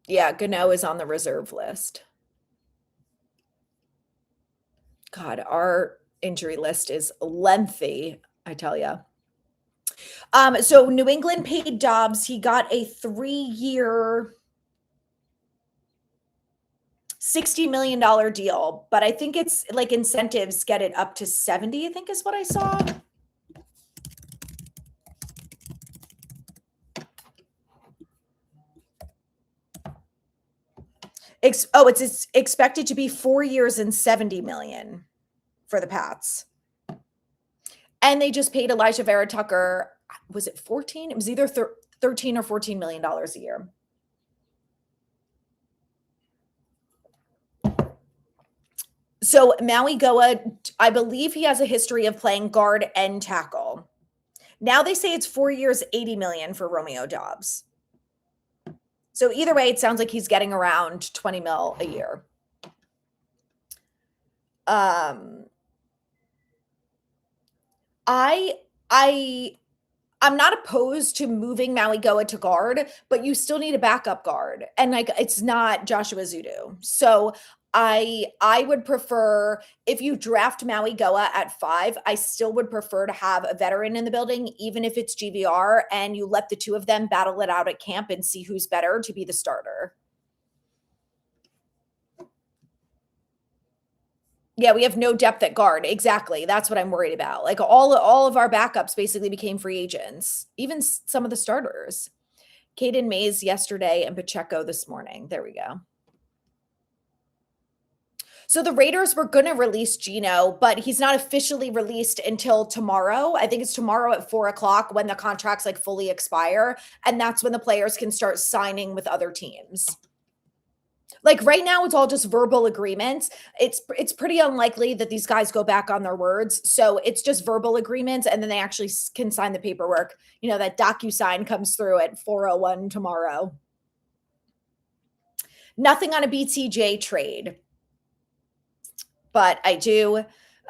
Yeah, Gano is on the reserve list. God, our injury list is lengthy, I tell you. So New England paid Dobbs. He got a 3-year, $60 million deal, but I think it's like incentives get it up to 70, I think is what I saw. It's expected to be 4 years and 70 million for the Pats. And they just paid Elijah Vera Tucker, was it 14? It was either 13 or $14 million a year. So Maui Goa, I believe he has a history of playing guard and tackle. Now they say it's 4 years, 80 million for Romeo Dobbs. So either way, it sounds like he's getting around 20 mil a year. I'm not opposed to moving Maui Goa to guard, but you still need a backup guard. And like it's not Joshua Zudu. So I would prefer, if you draft Maui Goa at 5, I still would prefer to have a veteran in the building, even if it's GVR, and you let the two of them battle it out at camp and see who's better to be the starter. Yeah, we have no depth at guard. Exactly. That's what I'm worried about. Like all of our backups basically became free agents, even some of the starters. Caden Mays yesterday and Pacheco this morning. There we go. So the Raiders were going to release Geno, but he's not officially released until tomorrow. I think it's tomorrow at 4:00 when the contracts like fully expire. And that's when the players can start signing with other teams. Like right now, it's all just verbal agreements. It's pretty unlikely that these guys go back on their words. So it's just verbal agreements, and then they actually can sign the paperwork. You know, that DocuSign comes through at 4:01 tomorrow. Nothing on a BTJ trade. But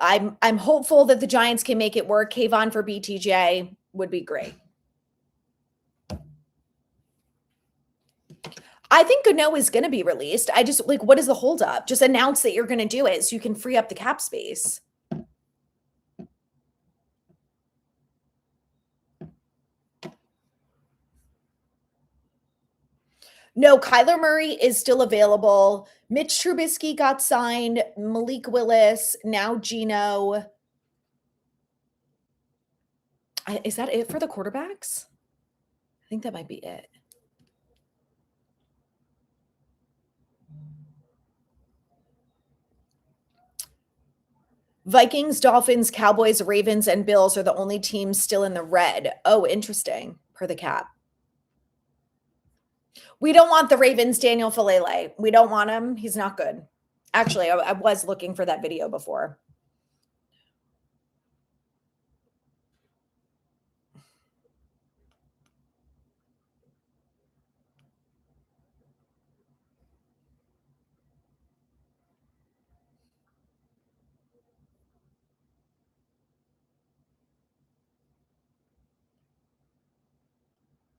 I'm hopeful that the Giants can make it work. Kayvon for BTJ would be great. I think Gano is going to be released. I just like, what is the holdup? Just announce that you're going to do it so you can free up the cap space. No, Kyler Murray is still available. Mitch Trubisky got signed. Malik Willis, now Geno. Is that it for the quarterbacks? I think that might be it. Vikings, Dolphins, Cowboys, Ravens, and Bills are the only teams still in the red. Oh, interesting. Per the cap. We don't want the Ravens, Daniel Falele. We don't want him. He's not good. Actually, I was looking for that video before.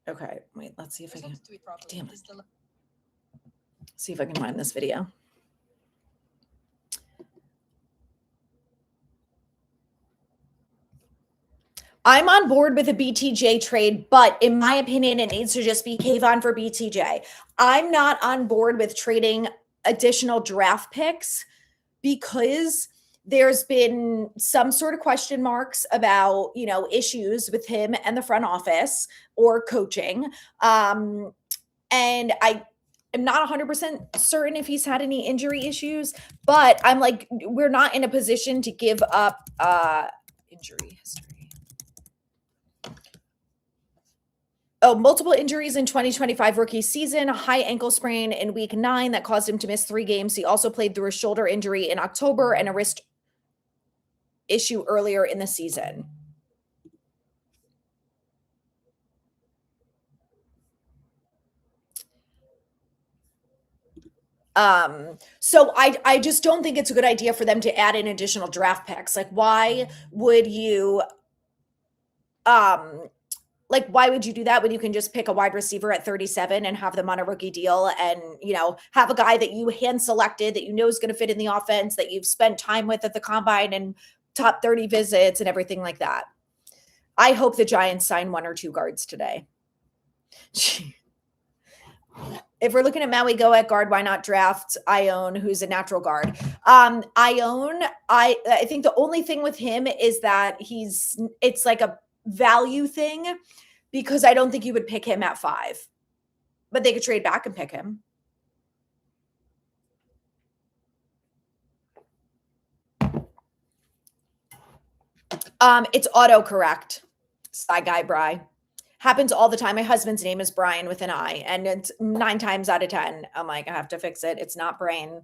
Okay, wait, let's see if I can. Damn it. See if I can find this video. I'm on board with a BTJ trade, but in my opinion, it needs to just be Kayvon for BTJ. I'm not on board with trading additional draft picks because there's been some sort of question marks about, issues with him and the front office or coaching. And I am not 100% certain if he's had any injury issues, but I'm like, we're not in a position to give up injury history. Oh, multiple injuries in 2025 rookie season, a high ankle sprain in week 9 that caused him to miss 3 games. He also played through a shoulder injury in October and a wrist issue earlier in the season. So I just don't think it's a good idea for them to add in additional draft picks. Like, why would you why would you do that when you can just pick a wide receiver at 37 and have them on a rookie deal and, have a guy that you hand selected that you know is going to fit in the offense, that you've spent time with at the combine and top 30 visits and everything like that. I hope the Giants sign 1 or 2 guards today. If we're looking at Maui Go at guard, why not draft Ione, who's a natural guard? Ione, I think the only thing with him is that it's like a value thing because I don't think you would pick him at 5, but they could trade back and pick him. It's autocorrect. Side guy Bry. Happens all the time. My husband's name is Brian with an I, and it's 9 times out of 10. I'm like, I have to fix it. It's not Brain.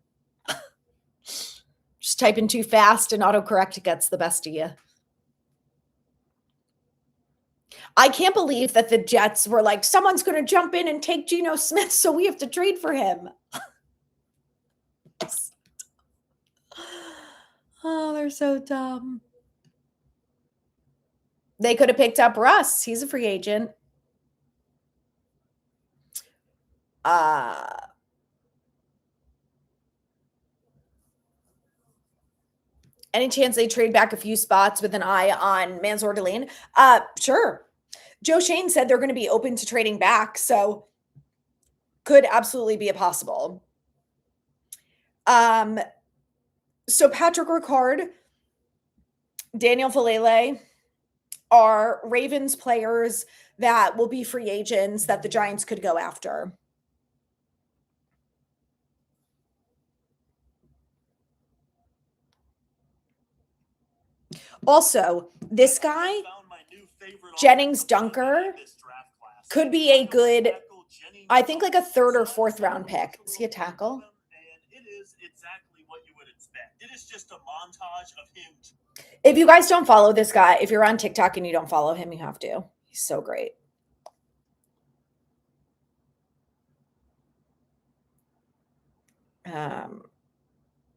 Just type in too fast and autocorrect gets the best of you. I can't believe that the Jets were like, someone's going to jump in and take Geno Smith, so we have to trade for him. Oh, they're so dumb. They could have picked up Russ. He's a free agent. Any chance they trade back a few spots with an eye on Mansour Deline? Sure. Joe Shane said they're going to be open to trading back, so could absolutely be a possible. So Patrick Ricard, Daniel Falele are Ravens players that will be free agents that the Giants could go after. Also, this guy, Jennings Dunker, could be a good, I think like a 3rd or 4th round pick. Is he a tackle? It is exactly what you would expect. It is just a montage of him. If you guys don't follow this guy, if you're on TikTok and you don't follow him, you have to. He's so great.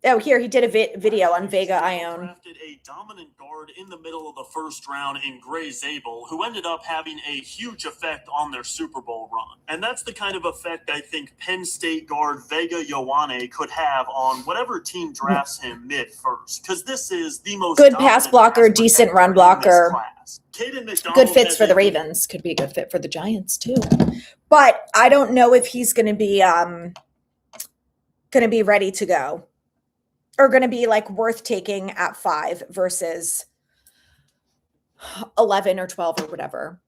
Oh, here he did a video on Vega Ione. Drafted a dominant guard in the middle of the first round in Gray Zabel, who ended up having a huge effect on their Super Bowl run. And that's the kind of effect I think Penn State guard Vega Ioane could have on whatever team drafts him mid-first. Because this is the most good pass blocker, decent run blocker. Good fits for the Ravens. Could be a good fit for the Giants too. But I don't know if he's going to be ready to go. Are going to be like worth taking at 5 versus 11 or 12 or whatever.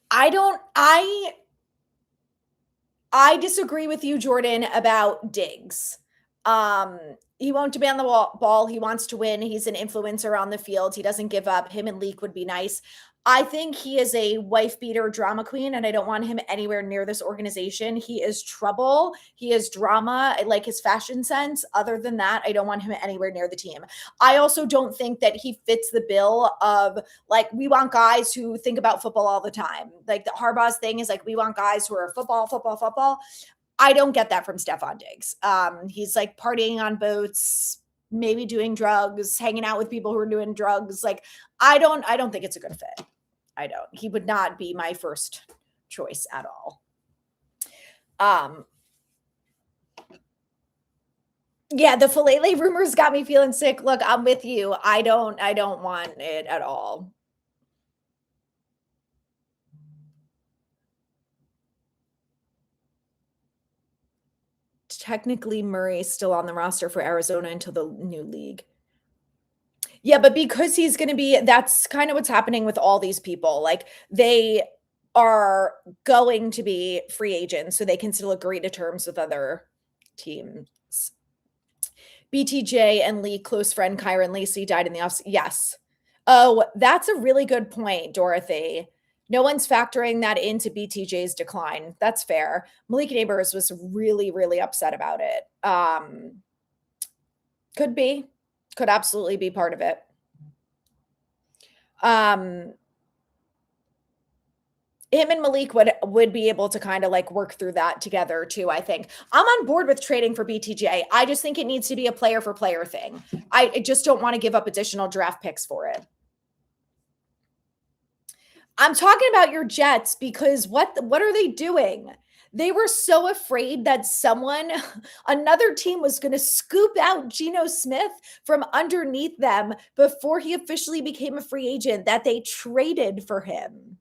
I disagree with you, Jordan, about Diggs. He won't demand the ball. He wants to win. He's an influencer on the field. He doesn't give up. Him and Leak would be nice. I think he is a wife beater drama queen, and I don't want him anywhere near this organization. He is trouble. He is drama. I like his fashion sense. Other than that, I don't want him anywhere near the team. I also don't think that he fits the bill of like, we want guys who think about football all the time. Like the Harbaugh's thing is like, we want guys who are football. I don't get that from Stephon Diggs. He's like partying on boats, maybe doing drugs, hanging out with people who are doing drugs. Like, I don't think it's a good fit. I don't. He would not be my first choice at all. Yeah, the Falele rumors got me feeling sick. Look, I'm with you. I don't want it at all. Technically, Murray's still on the roster for Arizona until the new league. Yeah, but because he's going to be, that's kind of what's happening with all these people. Like they are going to be free agents, so they can still agree to terms with other teams. BTJ and Lee, close friend Kyron Lacey died in the offseason. Yes. Oh, that's a really good point, Dorothy. No one's factoring that into BTJ's decline. That's fair. Malik Neighbors was really, really upset about it. Could absolutely be part of it. Him and Malik would be able to kind of like work through that together too, I think. I'm on board with trading for BTJ. I just think it needs to be a player for player thing. I just don't want to give up additional draft picks for it. I'm talking about your Jets because what are they doing? They were so afraid that another team was going to scoop out Geno Smith from underneath them before he officially became a free agent that they traded for him.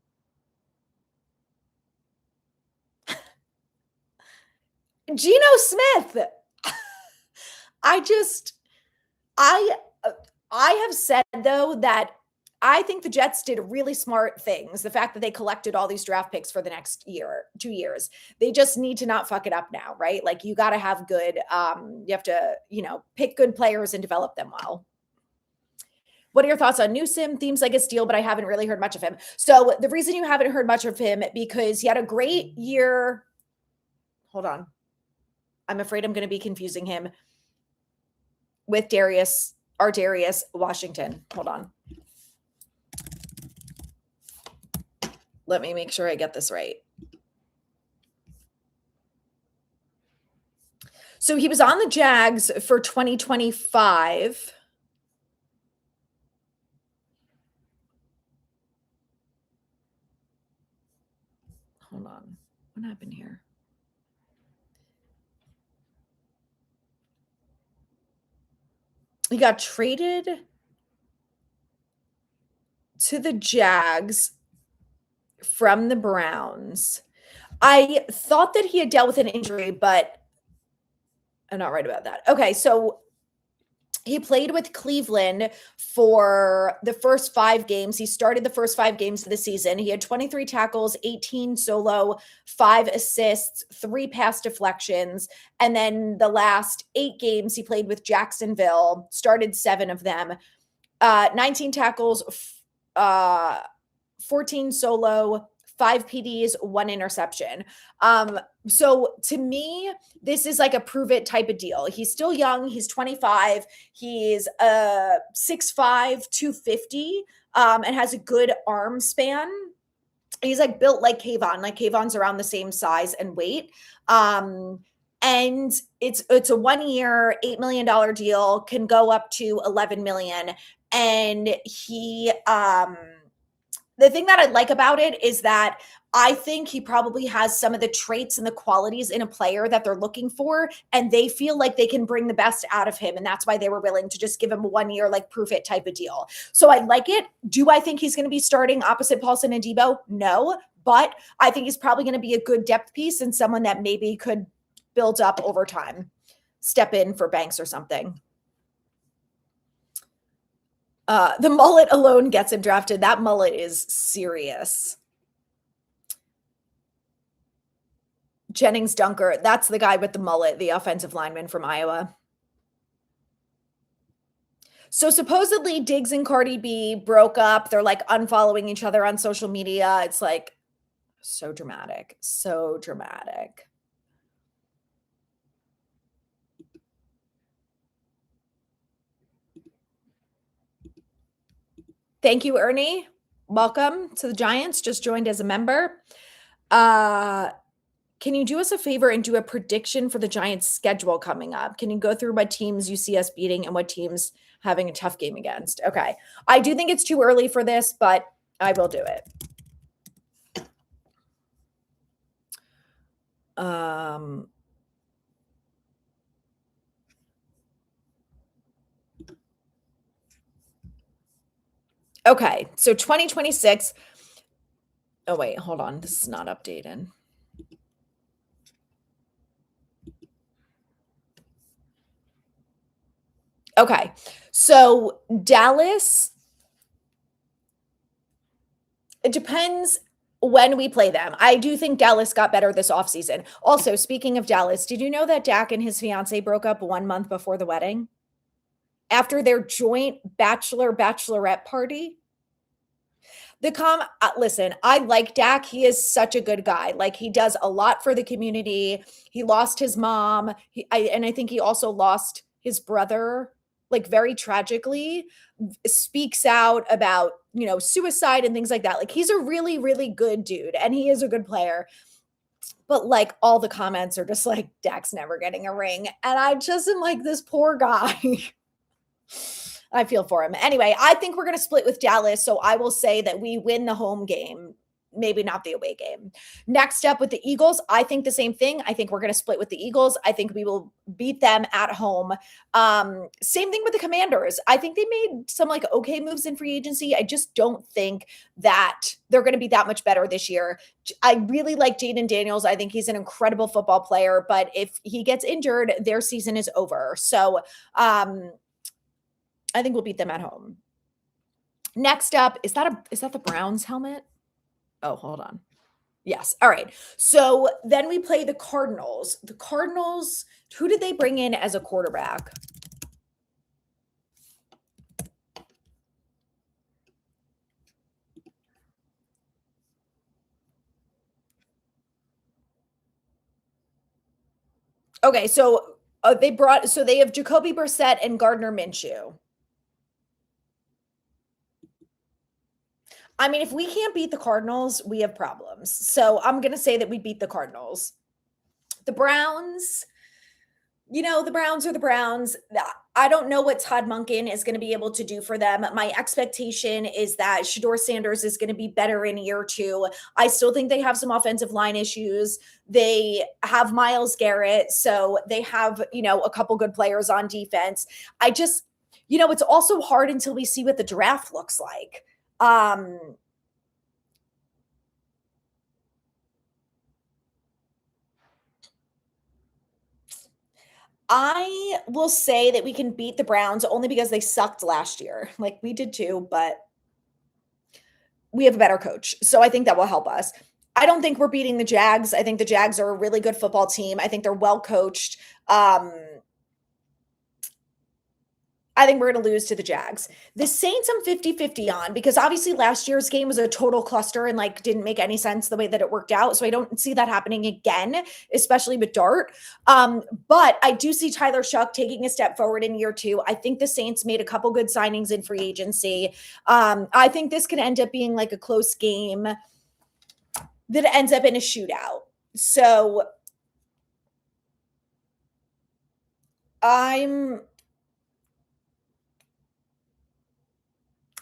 Geno Smith. I have said though that I think the Jets did really smart things. The fact that they collected all these draft picks for the next 2 years, they just need to not fuck it up now, right? Like you got to have good, you have to, pick good players and develop them well. What are your thoughts on Newsom? Seems like a steal, but I haven't really heard much of him. So the reason you haven't heard much of him, because he had a great year. Hold on. I'm afraid I'm going to be confusing him with Darius Washington. Hold on. Let me make sure I get this right. So he was on the Jags for 2025. Hold on. What happened here? He got traded to the Jags from the Browns. I thought that he had dealt with an injury, but I'm not right about that. Okay, so he played with Cleveland for the first 5 games. He started the first 5 games of the season. He had 23 tackles, 18 solo, 5 assists, 3 pass deflections. And then the last 8 games he played with Jacksonville, started 7 of them, 19 tackles, 14 solo, 5 PDs, 1 interception. So to me, this is like a prove it type of deal. He's still young. He's 25. He's 6'5", 250, and has a good arm span. He's like built like Kayvon. Like Kayvon's around the same size and weight. and it's a 1 year, $8 million deal, can go up to 11 million. And he, the thing that I like about it is that I think he probably has some of the traits and the qualities in a player that they're looking for, and they feel like they can bring the best out of him. And that's why they were willing to just give him a 1 year, like, proof it type of deal. So I like it. Do I think he's going to be starting opposite Paulson and Debo? No, but I think he's probably going to be a good depth piece and someone that maybe could build up over time, step in for Banks or something. The mullet alone gets him drafted. That mullet is serious. Jennings Dunker, that's the guy with the mullet, the offensive lineman from Iowa. So supposedly Diggs and Cardi B broke up. They're like unfollowing each other on social media. It's like so dramatic, so dramatic. Thank you, Ernie. Welcome to the Giants. Just joined as a member. Can you do us a favor and do a prediction for the Giants' schedule coming up? Can you go through what teams you see us beating and what teams having a tough game against? Okay. I do think it's too early for this, but I will do it. Okay. So 2026. Oh, wait, hold on. This is not updated. Okay. So Dallas, it depends when we play them. I do think Dallas got better this offseason. Also, speaking of Dallas, did you know that Dak and his fiance broke up 1 month before the wedding? After their joint bachelorette party? Listen, I like Dak. He is such a good guy. Like, he does a lot for the community. He lost his mom. And I think he also lost his brother, like, very tragically. Speaks out about, suicide and things like that. Like, he's a really, really good dude, and he is a good player. But, like, all the comments are just like, Dak's never getting a ring. And I just am like, this poor guy. I feel for him. Anyway, I think we're going to split with Dallas. So I will say that we win the home game, maybe not the away game. Next up with the Eagles, I think the same thing. I think we're going to split with the Eagles. I think we will beat them at home. Same thing with the Commanders. I think they made some like okay moves in free agency. I just don't think that they're going to be that much better this year. I really like Jaden Daniels. I think he's an incredible football player, but if he gets injured, their season is over. So, I think we'll beat them at home. Next up, is that the Browns helmet? Oh, hold on. Yes. All right. So then we play the Cardinals. The Cardinals, who did they bring in as a quarterback? Okay, so they have Jacoby Brissett and Gardner Minshew. I mean, if we can't beat the Cardinals, we have problems. So I'm going to say that we beat the Cardinals. The Browns, the Browns are the Browns. I don't know what Todd Monken is going to be able to do for them. My expectation is that Shedeur Sanders is going to be better in year 2. I still think they have some offensive line issues. They have Myles Garrett. So they have, a couple good players on defense. I just, it's also hard until we see what the draft looks like. I will say that we can beat the Browns only because they sucked last year. Like, we did too, but we have a better coach. So I think that will help us. I don't think we're beating the Jags. I think the Jags are a really good football team. I think they're well coached. I think we're going to lose to the Jags. The Saints I'm 50-50 on because obviously last year's game was a total cluster and like didn't make any sense the way that it worked out. So I don't see that happening again, especially with Dart. But I do see Tyler Shuck taking a step forward in year 2. I think the Saints made a couple good signings in free agency. I think this could end up being like a close game that ends up in a shootout. So I'm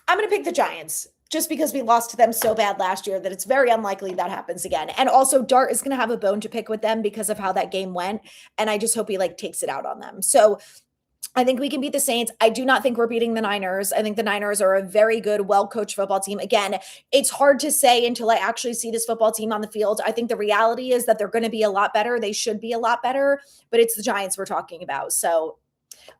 going to pick the Giants just because we lost to them so bad last year that it's very unlikely that happens again. And also Dart is going to have a bone to pick with them because of how that game went. And I just hope he like takes it out on them. So I think we can beat the Saints. I do not think we're beating the Niners. I think the Niners are a very good, well-coached football team. Again, it's hard to say until I actually see this football team on the field. I think the reality is that they're going to be a lot better. They should be a lot better, but it's the Giants we're talking about. So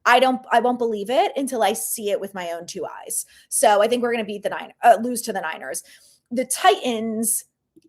I won't believe it until I see it with my own two eyes. So I think we're going to beat lose to the Niners. The Titans,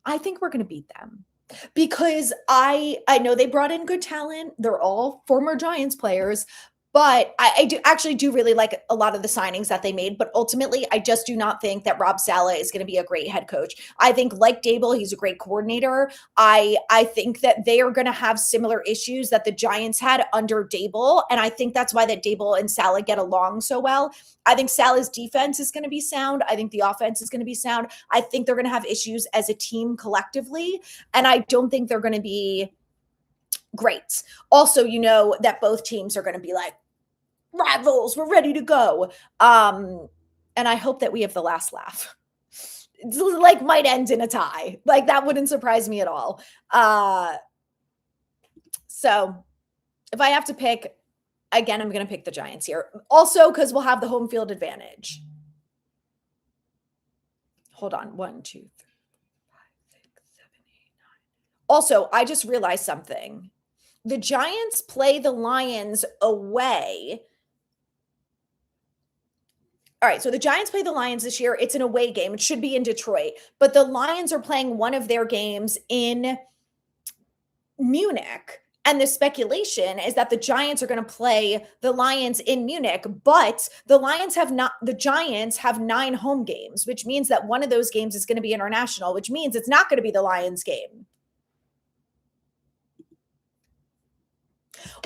I think we're going to beat them because I know they brought in good talent. They're all former Giants players. But I do really like a lot of the signings that they made. But ultimately, I just do not think that Rob Saleh is going to be a great head coach. I think like Dable, he's a great coordinator. I think that they are going to have similar issues that the Giants had under Dable. And I think that's why that Dable and Saleh get along so well. I think Saleh's defense is going to be sound. I think the offense is going to be sound. I think they're going to have issues as a team collectively. And I don't think they're going to be great. Also, you know that both teams are going to be like rivals. We're ready to go. And I hope that we have the last laugh. It's like might end in a tie. Like that wouldn't surprise me at all. So if I have to pick, again, I'm going to pick the Giants here. Also, because we'll have the home field advantage. Hold on. 1, 2, 3, 4, 5, 6, 7, 8, 9. Also, I just realized something. The Giants play the Lions away. All right, so the Giants play the Lions this year. It's an away game. It should be in Detroit. But the Lions are playing one of their games in Munich. And the speculation is that the Giants are going to play the Lions in Munich, but the Giants have 9 home games, which means that one of those games is going to be international, which means it's not going to be the Lions game.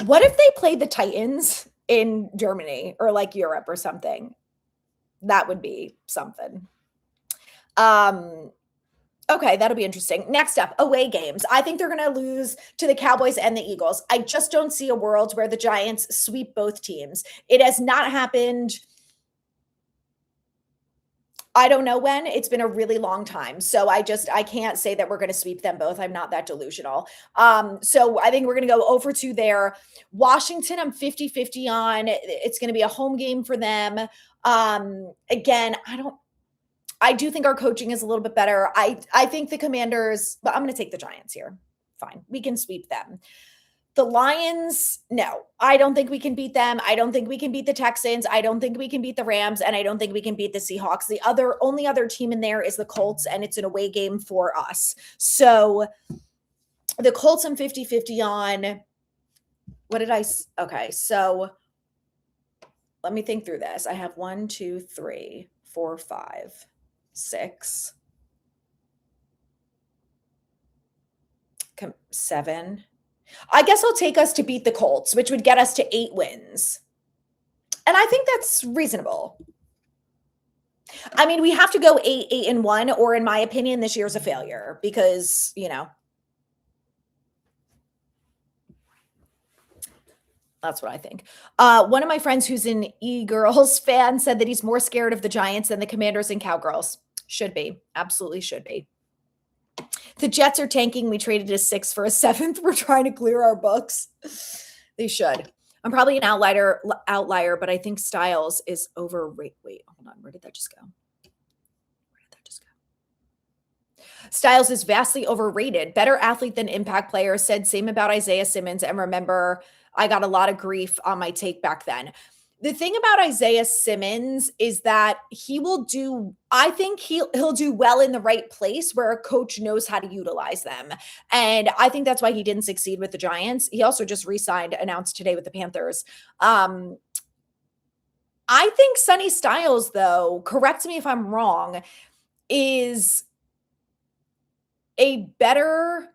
What if they played the Titans in Germany or like Europe or something? That would be something. Okay, that'll be interesting. Next up, away games. I think they're going to lose to the Cowboys and the Eagles. I just don't see a world where the Giants sweep both teams. It has not happened. I don't know when. It's been a really long time. So I can't say that we're going to sweep them both. I'm not that delusional. So I think we're going to go over to there. Washington, I'm 50-50 on. It's going to be a home game for them. Again, I do think our coaching is a little bit better. I think the Commanders, but I'm going to take the Giants here. Fine. We can sweep them. The Lions, no, I don't think we can beat them. I don't think we can beat the Texans. I don't think we can beat the Rams. And I don't think we can beat the Seahawks. The only other team in there is the Colts, and it's an away game for us. So the Colts, I'm 50-50 on. Okay, so let me think through this. I have 1, 2, 3, 4, 5, 6, 7. I guess I'll take us to beat the Colts, which would get us to 8 wins. And I think that's reasonable. I mean, we have to go 8-1, or in my opinion, this year's a failure because, that's what I think. One of my friends who's an E-Girls fan said that he's more scared of the Giants than the Commanders and Cowgirls. Should be. Absolutely should be. The Jets are tanking. We traded a 6th for a 7th. We're trying to clear our books. They should. I'm probably an outlier, but I think Styles is overrated. Wait, hold on. Where did that just go? Styles is vastly overrated. Better athlete than impact player. Said same about Isaiah Simmons. And remember, I got a lot of grief on my take back then. The thing about Isaiah Simmons is that I think he'll do well in the right place where a coach knows how to utilize them. And I think that's why he didn't succeed with the Giants. He also just announced today with the Panthers. I think Sonny Styles, though, correct me if I'm wrong, is a better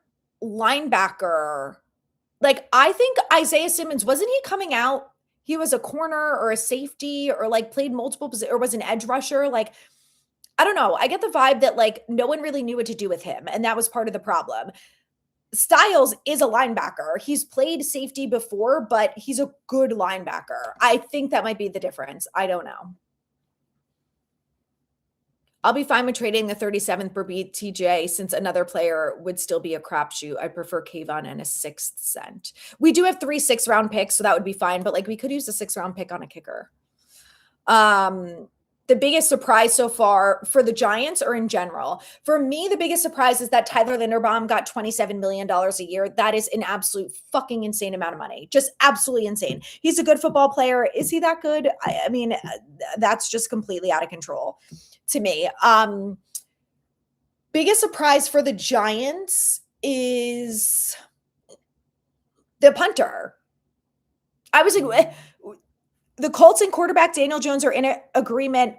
linebacker. Like, I think Isaiah Simmons, wasn't he coming out? He was a corner or a safety or like played multiple positions or was an edge rusher. Like, I don't know. I get the vibe that like no one really knew what to do with him. And that was part of the problem. Styles is a linebacker. He's played safety before, but he's a good linebacker. I think that might be the difference. I don't know. I'll be fine with trading the 37th for BTJ since another player would still be a crapshoot. I prefer Kayvon and a 6th cent. We do have 3 6th-round picks, so that would be fine. But like we could use a 6th-round pick on a kicker. The biggest surprise so far for the Giants or in general? For me, the biggest surprise is that Tyler Linderbaum got $27 million a year. That is an absolute fucking insane amount of money. Just absolutely insane. He's a good football player. Is he that good? I mean, that's just completely out of control to me. Biggest surprise for the Giants is the punter. I was like, the Colts and quarterback Daniel Jones are in an agreement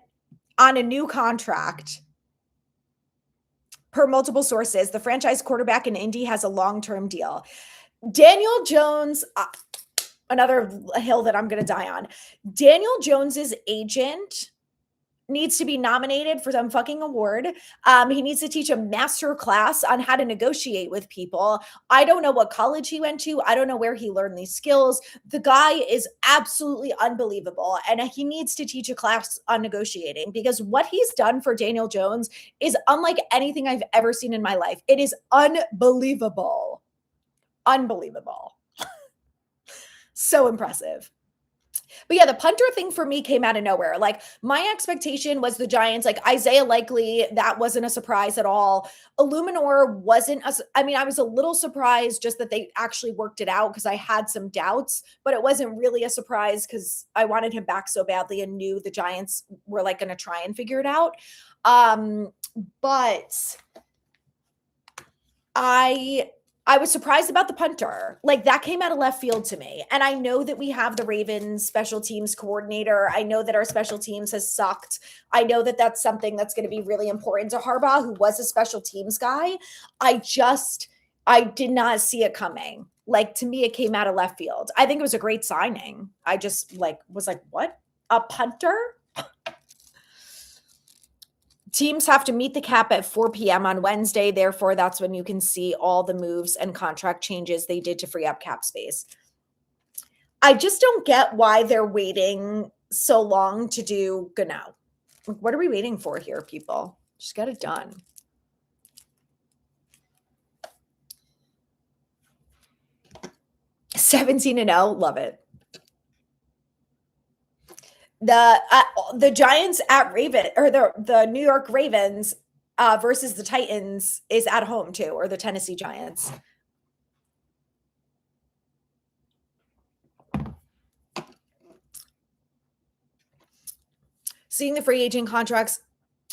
on a new contract. Per multiple sources, the franchise quarterback in Indy has a long-term deal. Daniel Jones, another hill that I'm going to die on. Daniel Jones's agent needs to be nominated for some fucking award. He needs to teach a master class on how to negotiate with people. I don't know what college he went to. I don't know where he learned these skills. The guy is absolutely unbelievable. And he needs to teach a class on negotiating because what he's done for Daniel Jones is unlike anything I've ever seen in my life. It is unbelievable. Unbelievable. So impressive. But yeah, the punter thing for me came out of nowhere. Like my expectation was the Giants, like Isaiah Likely, that wasn't a surprise at all. Illuminor wasn't, I was a little surprised just that they actually worked it out because I had some doubts, but it wasn't really a surprise because I wanted him back so badly and knew the Giants were like going to try and figure it out. But I was surprised about the punter. Like that came out of left field to me. And I know that we have the Ravens special teams coordinator. I know that our special teams has sucked. I know that that's something that's going to be really important to Harbaugh, who was a special teams guy. I did not see it coming. Like to me, it came out of left field. I think it was a great signing. I just was like, what? A punter? Teams have to meet the cap at 4 p.m. on Wednesday. Therefore, that's when you can see all the moves and contract changes they did to free up cap space. I just don't get why they're waiting so long to do Gano. What are we waiting for here, people? Just get it done. (17-0), love it. The Giants at Raven or the New York Ravens versus the Titans is at home too, or the Tennessee Giants. Seeing the free agent contracts.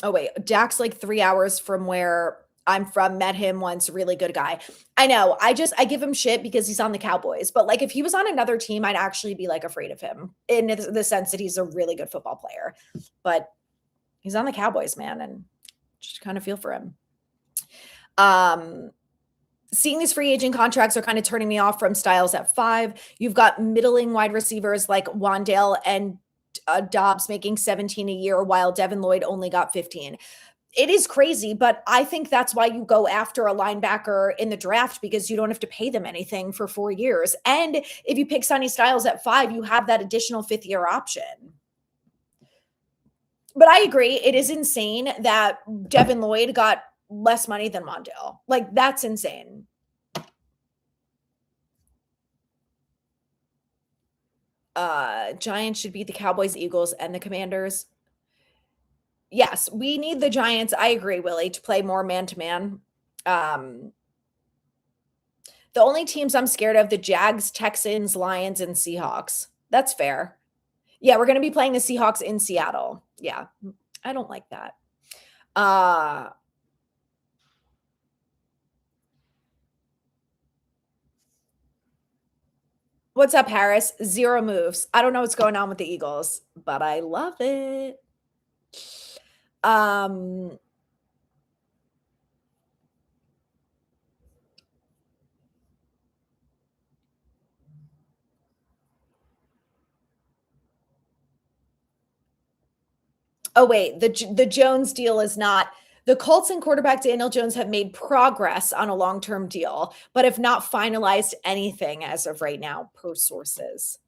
Oh wait, Dak's like 3 hours from where I'm from, met him once, really good guy. I know. I give him shit because he's on the Cowboys. But like if he was on another team, I'd actually be like afraid of him in the sense that he's a really good football player. But he's on the Cowboys, man, and just kind of feel for him. Seeing these free agent contracts are kind of turning me off from Styles at 5. You've got middling wide receivers like Wandale and Dobbs making 17 a year while Devin Lloyd only got 15. It is crazy, but I think that's why you go after a linebacker in the draft because you don't have to pay them anything for 4 years. And if you pick Sonny Styles at 5, you have that additional 5th-year option. But I agree. It is insane that Devin Lloyd got less money than Mondale. Like, that's insane. Giants should beat the Cowboys, Eagles, and the Commanders. Yes, we need the Giants. I agree, Willie, to play more man-to-man. The only teams I'm scared of, the Jags, Texans, Lions, and Seahawks. That's fair. Yeah, we're going to be playing the Seahawks in Seattle. Yeah, I don't like that. What's up, Harris? 0 moves. I don't know what's going on with the Eagles, but I love it. Oh wait, the Jones deal is not The Colts and quarterback Daniel Jones have made progress on a long-term deal, but have not finalized anything as of right now, per sources.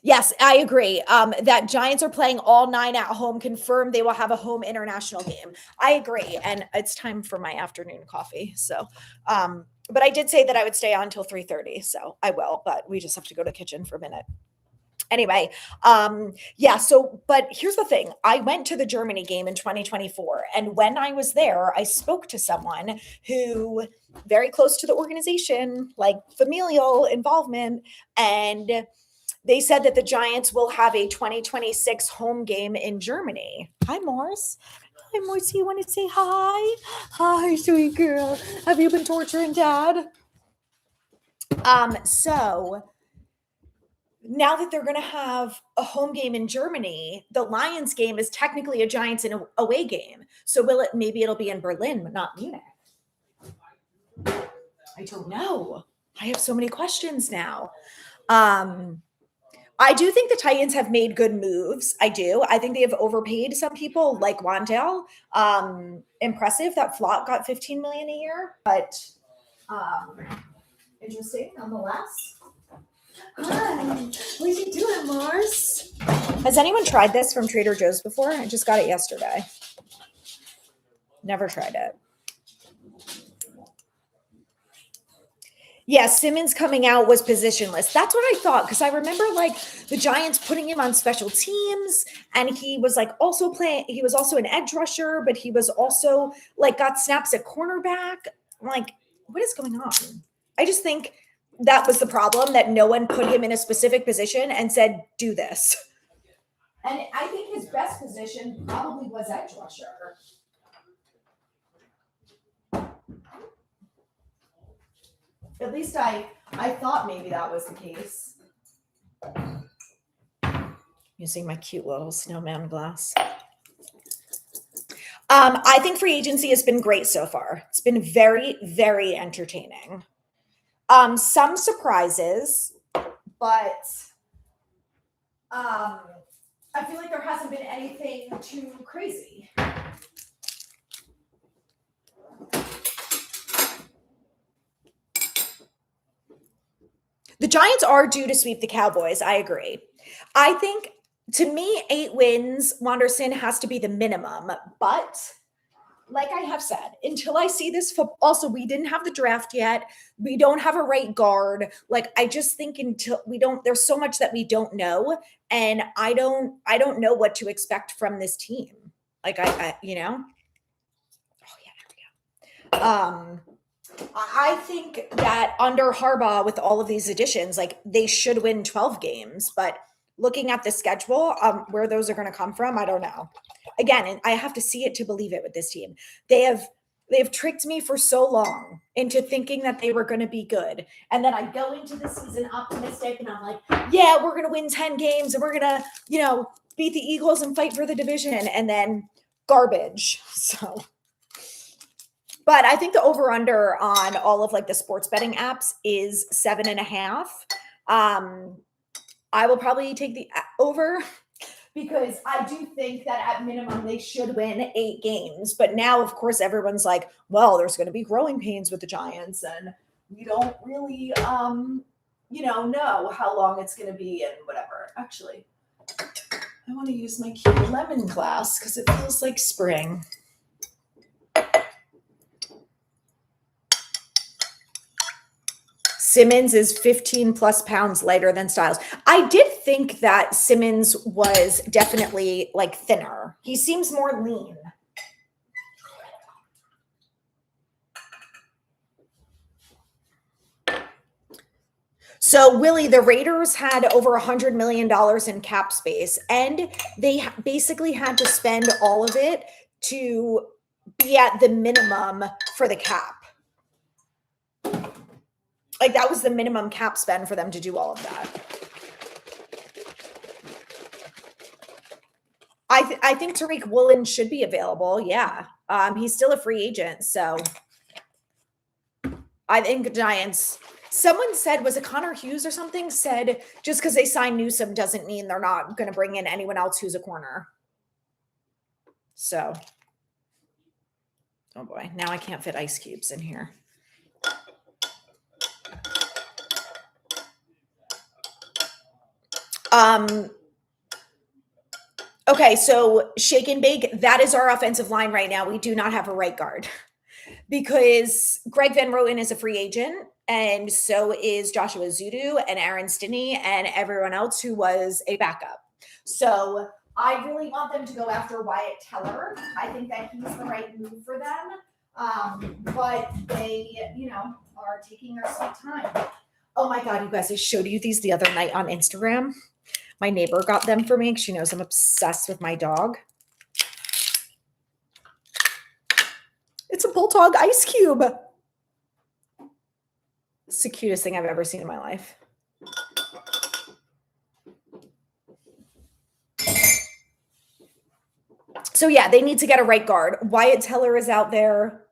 Yes, I agree. That Giants are playing all 9 at home. Confirmed they will have a home international game. I agree, and it's time for my afternoon coffee. So, but I did say that I would stay on until 3:30, so I will. But we just have to go to the kitchen for a minute. Anyway, yeah. So, but here's the thing: I went to the Germany game in 2024, and when I was there, I spoke to someone who very close to the organization, like familial involvement, and they said that the Giants will have a 2026 home game in Germany. Hi, Morse. Hi, Morse. You want to say hi? Hi, sweet girl. Have you been torturing Dad? So now that they're going to have a home game in Germany, the Lions game is technically a Giants and away game. So maybe it'll be in Berlin, but not Munich. I don't know. I have so many questions now. I do think the Titans have made good moves. I do. I think they have overpaid some people like Wandale. Impressive that Flott got $15 million a year, but interesting nonetheless. Hi, what are you doing, Mars? Has anyone tried this from Trader Joe's before? I just got it yesterday. Never tried it. Yeah, Simmons coming out was positionless. That's what I thought, because I remember like the Giants putting him on special teams, and he was like also playing. He was also an edge rusher, but he was also like got snaps at cornerback. I'm like, what is going on? I just think that was the problem, that no one put him in a specific position and said, do this. And I think his best position probably was edge rusher. At least I thought maybe that was the case. Using my cute little snowman glass. I think free agency has been great so far. It's been very, very entertaining. Some surprises, but I feel like there hasn't been anything too crazy. The Giants are due to sweep the Cowboys. I agree. I think, to me, 8 wins, Wanderson has to be the minimum. But like I have said, until I see this football, also, we didn't have the draft yet. We don't have a right guard. Like, I just think until we don't, there's so much that we don't know. And I don't know what to expect from this team. Like, I you know? Oh, yeah, there we go. I think that under Harbaugh, with all of these additions, like they should win 12 games, but looking at the schedule, where those are going to come from, I don't know. Again, and I have to see it to believe it with this team. They've tricked me for so long into thinking that they were going to be good. And then I go into the season optimistic and I'm like, yeah, we're going to win 10 games and we're going to, beat the Eagles and fight for the division, and then garbage. So, but I think the over-under on all of like the sports betting apps is 7.5. I will probably take the over because I do think that at minimum they should win 8 games. But now, of course, everyone's like, well, there's going to be growing pains with the Giants, and we don't really, know how long it's going to be and whatever. Actually, I want to use my cute lemon glass because it feels like spring. Simmons is 15 plus pounds lighter than Styles. I did think that Simmons was definitely like thinner. He seems more lean. So, Willie, the Raiders had over $100 million in cap space, and they basically had to spend all of it to be at the minimum for the cap. Like, that was the minimum cap spend for them to do all of that. I think Tariq Woolen should be available. Yeah. He's still a free agent. So I think the Giants, someone said, was it Connor Hughes or something, said just because they signed Newsome doesn't mean they're not going to bring in anyone else who's a corner. So Oh boy, now I can't fit ice cubes in here. Okay, so shake and bake, that is our offensive line right now. We do not have a right guard because Greg Van Roten is a free agent, and so is Joshua Zudu and Aaron Stinney and everyone else who was a backup. So I really want them to go after Wyatt Teller. I think that he's the right move for them. But they, are taking their sweet time. Oh my God, you guys, I showed you these the other night on Instagram. My neighbor got them for me because she knows I'm obsessed with my dog. It's a bulldog ice cube. It's the cutest thing I've ever seen in my life. So yeah, they need to get a right guard. Wyatt Teller is out there.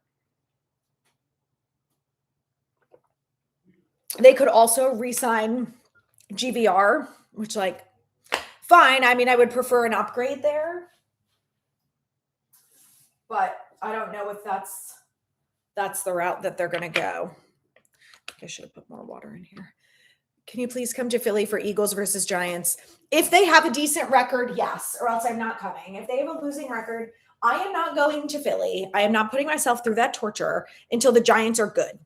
They could also re-sign GVR, which fine. I mean, I would prefer an upgrade there. But I don't know if that's the route that they're going to go. I should have put more water in here. Can you please come to Philly for Eagles versus Giants? If they have a decent record, yes, or else I'm not coming. If they have a losing record, I am not going to Philly. I am not putting myself through that torture until the Giants are good.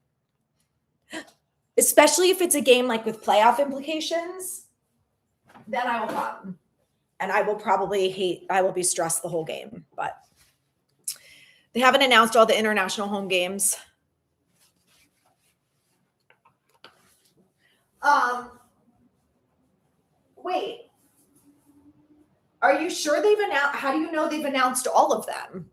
Especially if it's a game with playoff implications, then I will come. And I will be stressed the whole game. But they haven't announced all the international home games. Wait. Are you sure they've announced? How do you know they've announced all of them?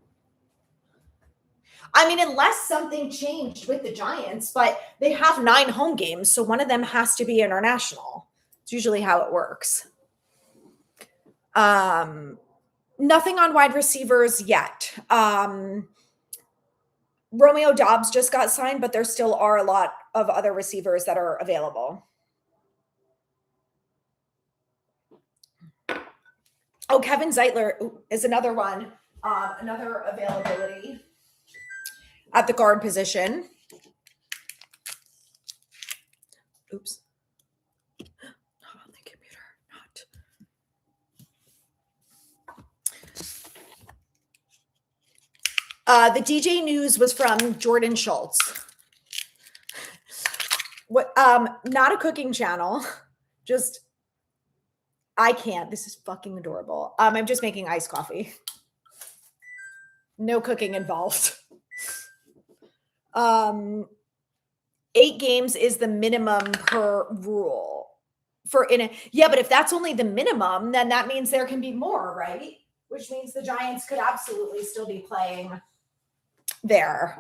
I mean, unless something changed with the Giants, but they have 9 home games, so one of them has to be international. It's usually how it works. Nothing on wide receivers yet. Romeo Doubs just got signed, but there still are a lot of other receivers that are available. Oh, Kevin Zeitler is another one, another availability at the guard position. Oops. Not on the computer. Not. The DJ news was from Jordan Schultz. What? Not a cooking channel. Just. I can't. This is fucking adorable. I'm just making iced coffee. No cooking involved. 8 games is the minimum per rule. But if that's only the minimum, then that means there can be more, right? Which means the Giants could absolutely still be playing there.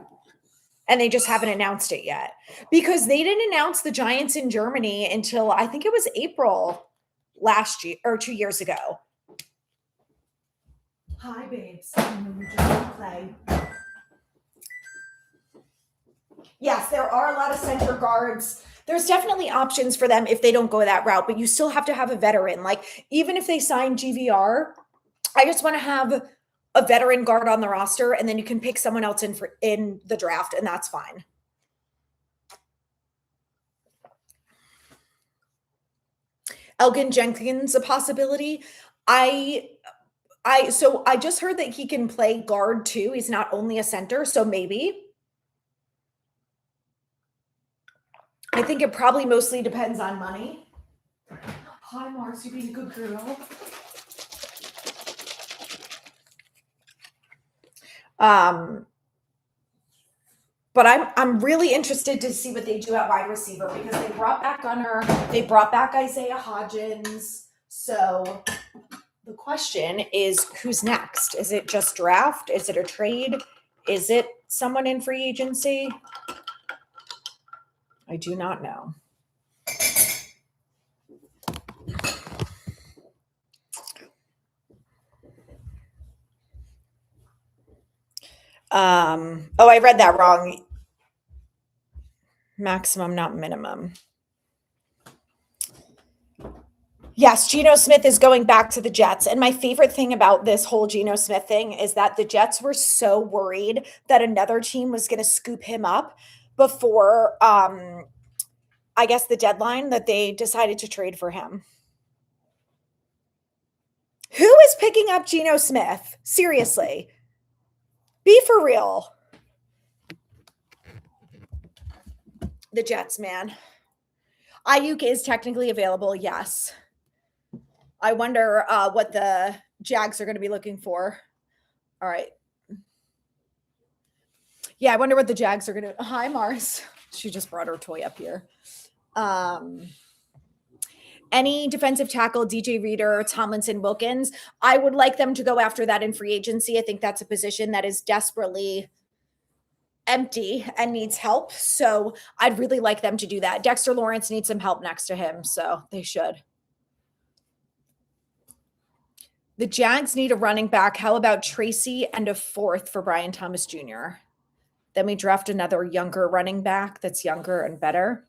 And they just haven't announced it yet. Because they didn't announce the Giants in Germany until I think it was April last year or 2 years ago. Hi, babes. We just want to play. Yes, there are a lot of center guards. There's definitely options for them if they don't go that route, but you still have to have a veteran. Even if they sign GVR, I just want to have a veteran guard on the roster, and then you can pick someone else in the draft, and that's fine. Elgin Jenkins, a possibility. So I just heard that he can play guard too. He's not only a center, so maybe. I think it probably mostly depends on money. Hi, Mars, you being a good girl. But I'm really interested to see what they do at wide receiver because they brought back Gunner, they brought back Isaiah Hodgins. So the question is, who's next? Is it just draft? Is it a trade? Is it someone in free agency? I do not know. Oh, I read that wrong. Maximum, not minimum. Yes, Geno Smith is going back to the Jets. And my favorite thing about this whole Geno Smith thing is that the Jets were so worried that another team was going to scoop him up before, I guess, the deadline that they decided to trade for him. Who is picking up Geno Smith? Seriously. Be for real. The Jets, man. Ayuk is technically available, yes. I wonder what the Jags are going to be looking for. All right. Yeah, I wonder what the Jags are going to. Hi, Mars. She just brought her toy up here. Any defensive tackle, DJ Reader, Tomlinson, Wilkins, I would like them to go after that in free agency. I think that's a position that is desperately empty and needs help. So I'd really like them to do that. Dexter Lawrence needs some help next to him, so they should. The Jags need a running back. How about Tracy and a fourth for Brian Thomas Jr.? Then we draft another younger running back that's younger and better.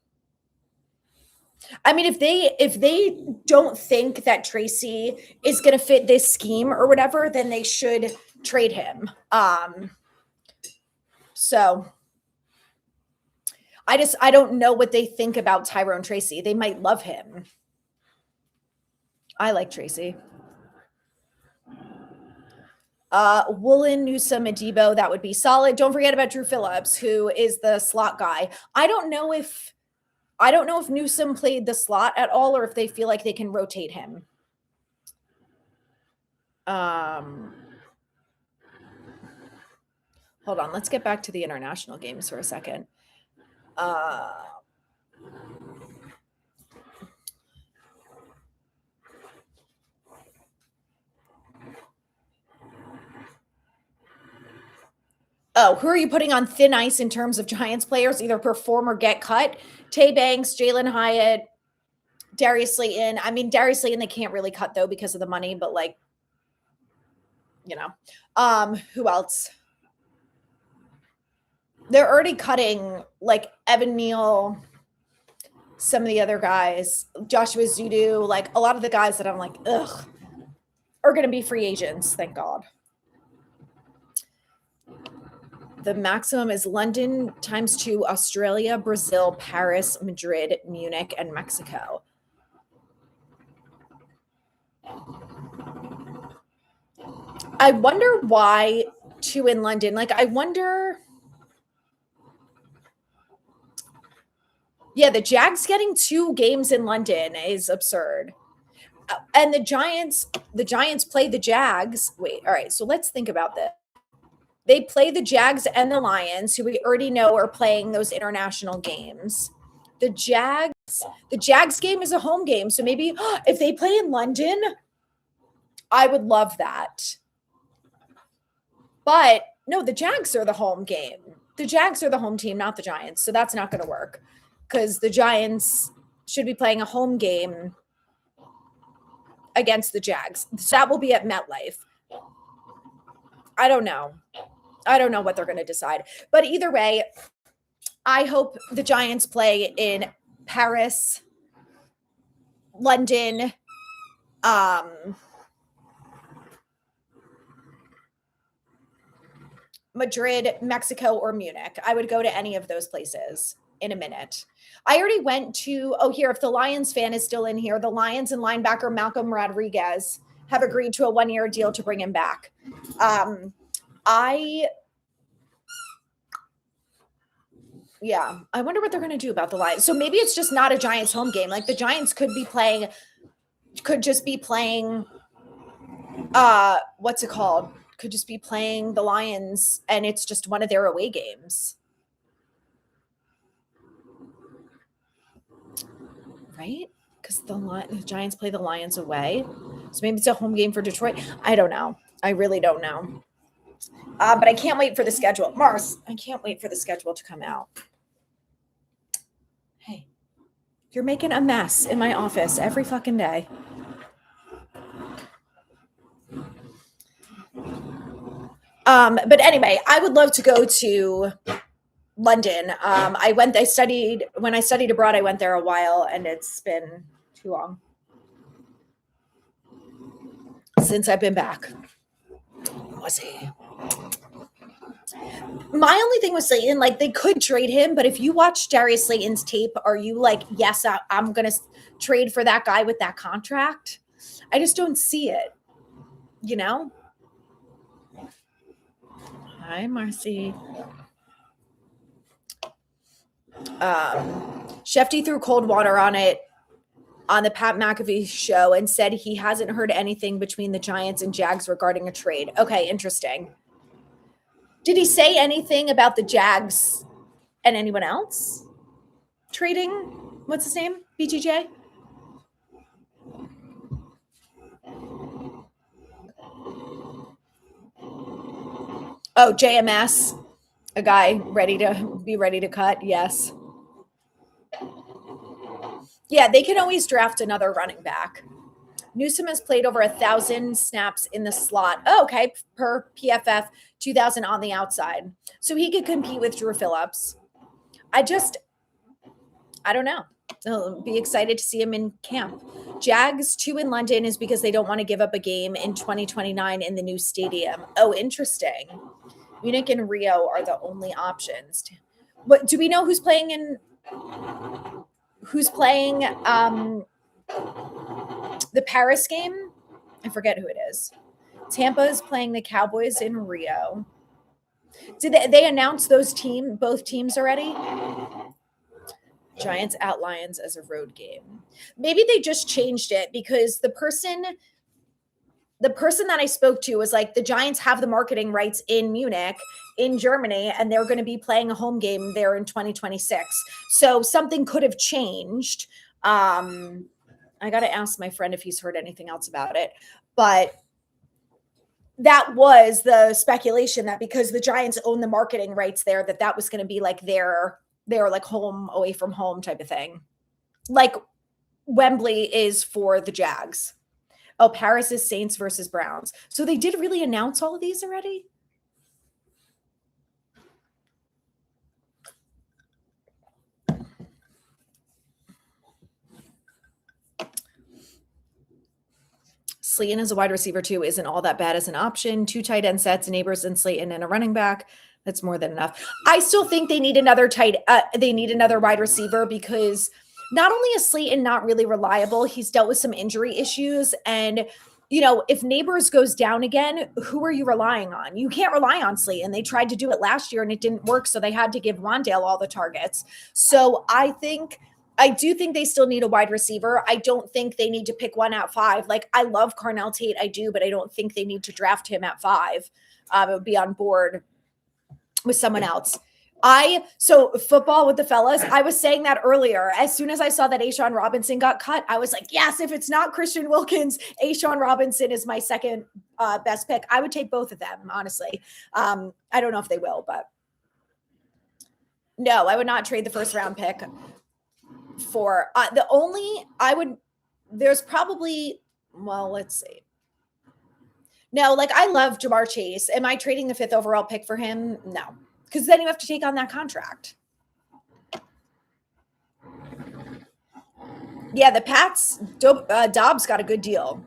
I mean, if they don't think that Tracy is going to fit this scheme or whatever, then they should trade him. So I don't know what they think about Tyrone Tracy. They might love him. I like Tracy. Woolen, Newsome, Adebo, that would be solid. Don't forget about Drew Phillips, who is the slot guy. I don't know if Newsome played the slot at all or if they feel like they can rotate him. Hold on, let's get back to the international games for a second. Oh, who are you putting on thin ice in terms of Giants players? Either perform or get cut. Tay Banks, Jalen Hyatt, Darius Slayton. I mean, Darius Slayton, they can't really cut, though, because of the money. But, like, you know. Who else? They're already cutting, like, Evan Neal, some of the other guys. Joshua Zudu. Like, a lot of the guys that I'm like, ugh, are going to be free agents. Thank God. The maximum is London times 2, Australia, Brazil, Paris, Madrid, Munich, and Mexico. I wonder why 2 in London. Like, I wonder. Yeah, the Jags getting 2 games in London is absurd. And the Giants play the Jags. Wait, all right. So let's think about this. They play the Jags and the Lions, who we already know are playing those international games. The Jags game is a home game. So maybe if they play in London, I would love that. But no, the Jags are the home game. The Jags are the home team, not the Giants. So that's not going to work because the Giants should be playing a home game against the Jags. So that will be at MetLife. I don't know what they're going to decide. But either way, I hope the Giants play in Paris, London, Madrid, Mexico, or Munich. I would go to any of those places in a minute. I already went to, here, if the Lions fan is still in here, the Lions and linebacker Malcolm Rodriguez have agreed to a 1-year deal to bring him back. I wonder what they're going to do about the Lions. So maybe it's just not a Giants home game. Like the Giants could just be playing, what's it called? Could just be playing the Lions and it's just one of their away games. Right? Because the Giants play the Lions away. So maybe it's a home game for Detroit. I don't know. I really don't know. But I can't wait for the schedule. Mars, I can't wait for the schedule to come out. Hey, you're making a mess in my office every fucking day. But anyway, I would love to go to London. When I studied abroad, I went there a while and it's been too long. since I've been back. Was he? My only thing with Slayton, like they could trade him, but if you watch Darius Slayton's tape, are you like, yes, I'm going to trade for that guy with that contract? I just don't see it, you know? Hi, Marcy. Shefty threw cold water on it on the Pat McAfee show and said he hasn't heard anything between the Giants and Jags regarding a trade. Okay, interesting. Did he say anything about the Jags and anyone else trading? What's his name? BTJ? Oh, JMS. A guy ready to cut. Yes. Yeah, they can always draft another running back. Newsome has played over 1,000 snaps in the slot. Oh, okay, per PFF, 2,000 on the outside. So he could compete with Drew Phillips. I don't know. I'll be excited to see him in camp. Jags 2 in London is because they don't want to give up a game in 2029 in the new stadium. Oh, interesting. Munich and Rio are the only options. What do we know who's playing the Paris game? I forget who it is. Tampa is playing the Cowboys in Rio. Did they announce both teams already? Giants at Lions as a road game. Maybe they just changed it because the person that I spoke to was like, the Giants have the marketing rights in Munich, in Germany, and they're going to be playing a home game there in 2026. So something could have changed. I got to ask my friend if he's heard anything else about it. But that was the speculation, that because the Giants own the marketing rights there, that was going to be like their like home away from home type of thing. Like Wembley is for the Jags. Oh, Paris is Saints versus Browns. So they did really announce all of these already? Slayton as a wide receiver too isn't all that bad as an option. 2 tight end sets, Neighbors and Slayton, and a running back. That's more than enough. I still think they need another wide receiver because not only is Slayton not really reliable, he's dealt with some injury issues. And, if Neighbors goes down again, who are you relying on? You can't rely on Slayton. They tried to do it last year and it didn't work. So they had to give Wandale all the targets. So I do think they still need a wide receiver. I don't think they need to pick one at 5. Like, I love Carnell Tate. I do, but I don't think they need to draft him at 5. It would be on board with someone else. So football with the fellas, I was saying that earlier. As soon as I saw that A'Shawn Robinson got cut, I was like, yes, if it's not Christian Wilkins, A'Shawn Robinson is my second best pick. I would take both of them, honestly. I don't know if they will, but no, I would not trade the first round pick for there's probably, well, let's see. No, like I love Jamar Chase. Am I trading the 5th overall pick for him? No. Because then you have to take on that contract. Yeah, the Pats, Dobbs got a good deal.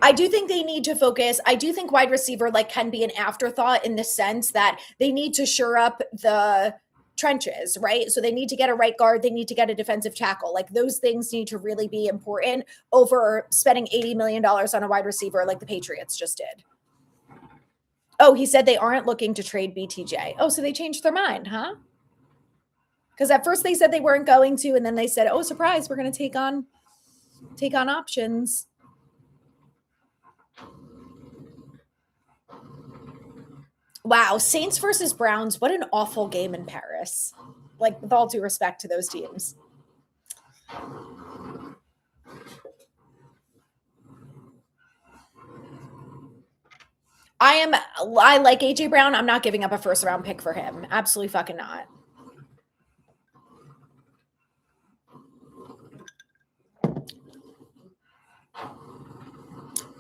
I do think they need to focus. I do think wide receiver can be an afterthought in the sense that they need to shore up the trenches, right? So they need to get a right guard. They need to get a defensive tackle. Like those things need to really be important over spending $80 million on a wide receiver like the Patriots just did. Oh, he said they aren't looking to trade BTJ. Oh, so they changed their mind, huh? Because at first they said they weren't going to, and then they said, oh, surprise, we're going to take on options. Wow, Saints versus Browns. What an awful game in Paris. Like, with all due respect to those teams. I like AJ Brown. I'm not giving up a first round pick for him. Absolutely fucking not.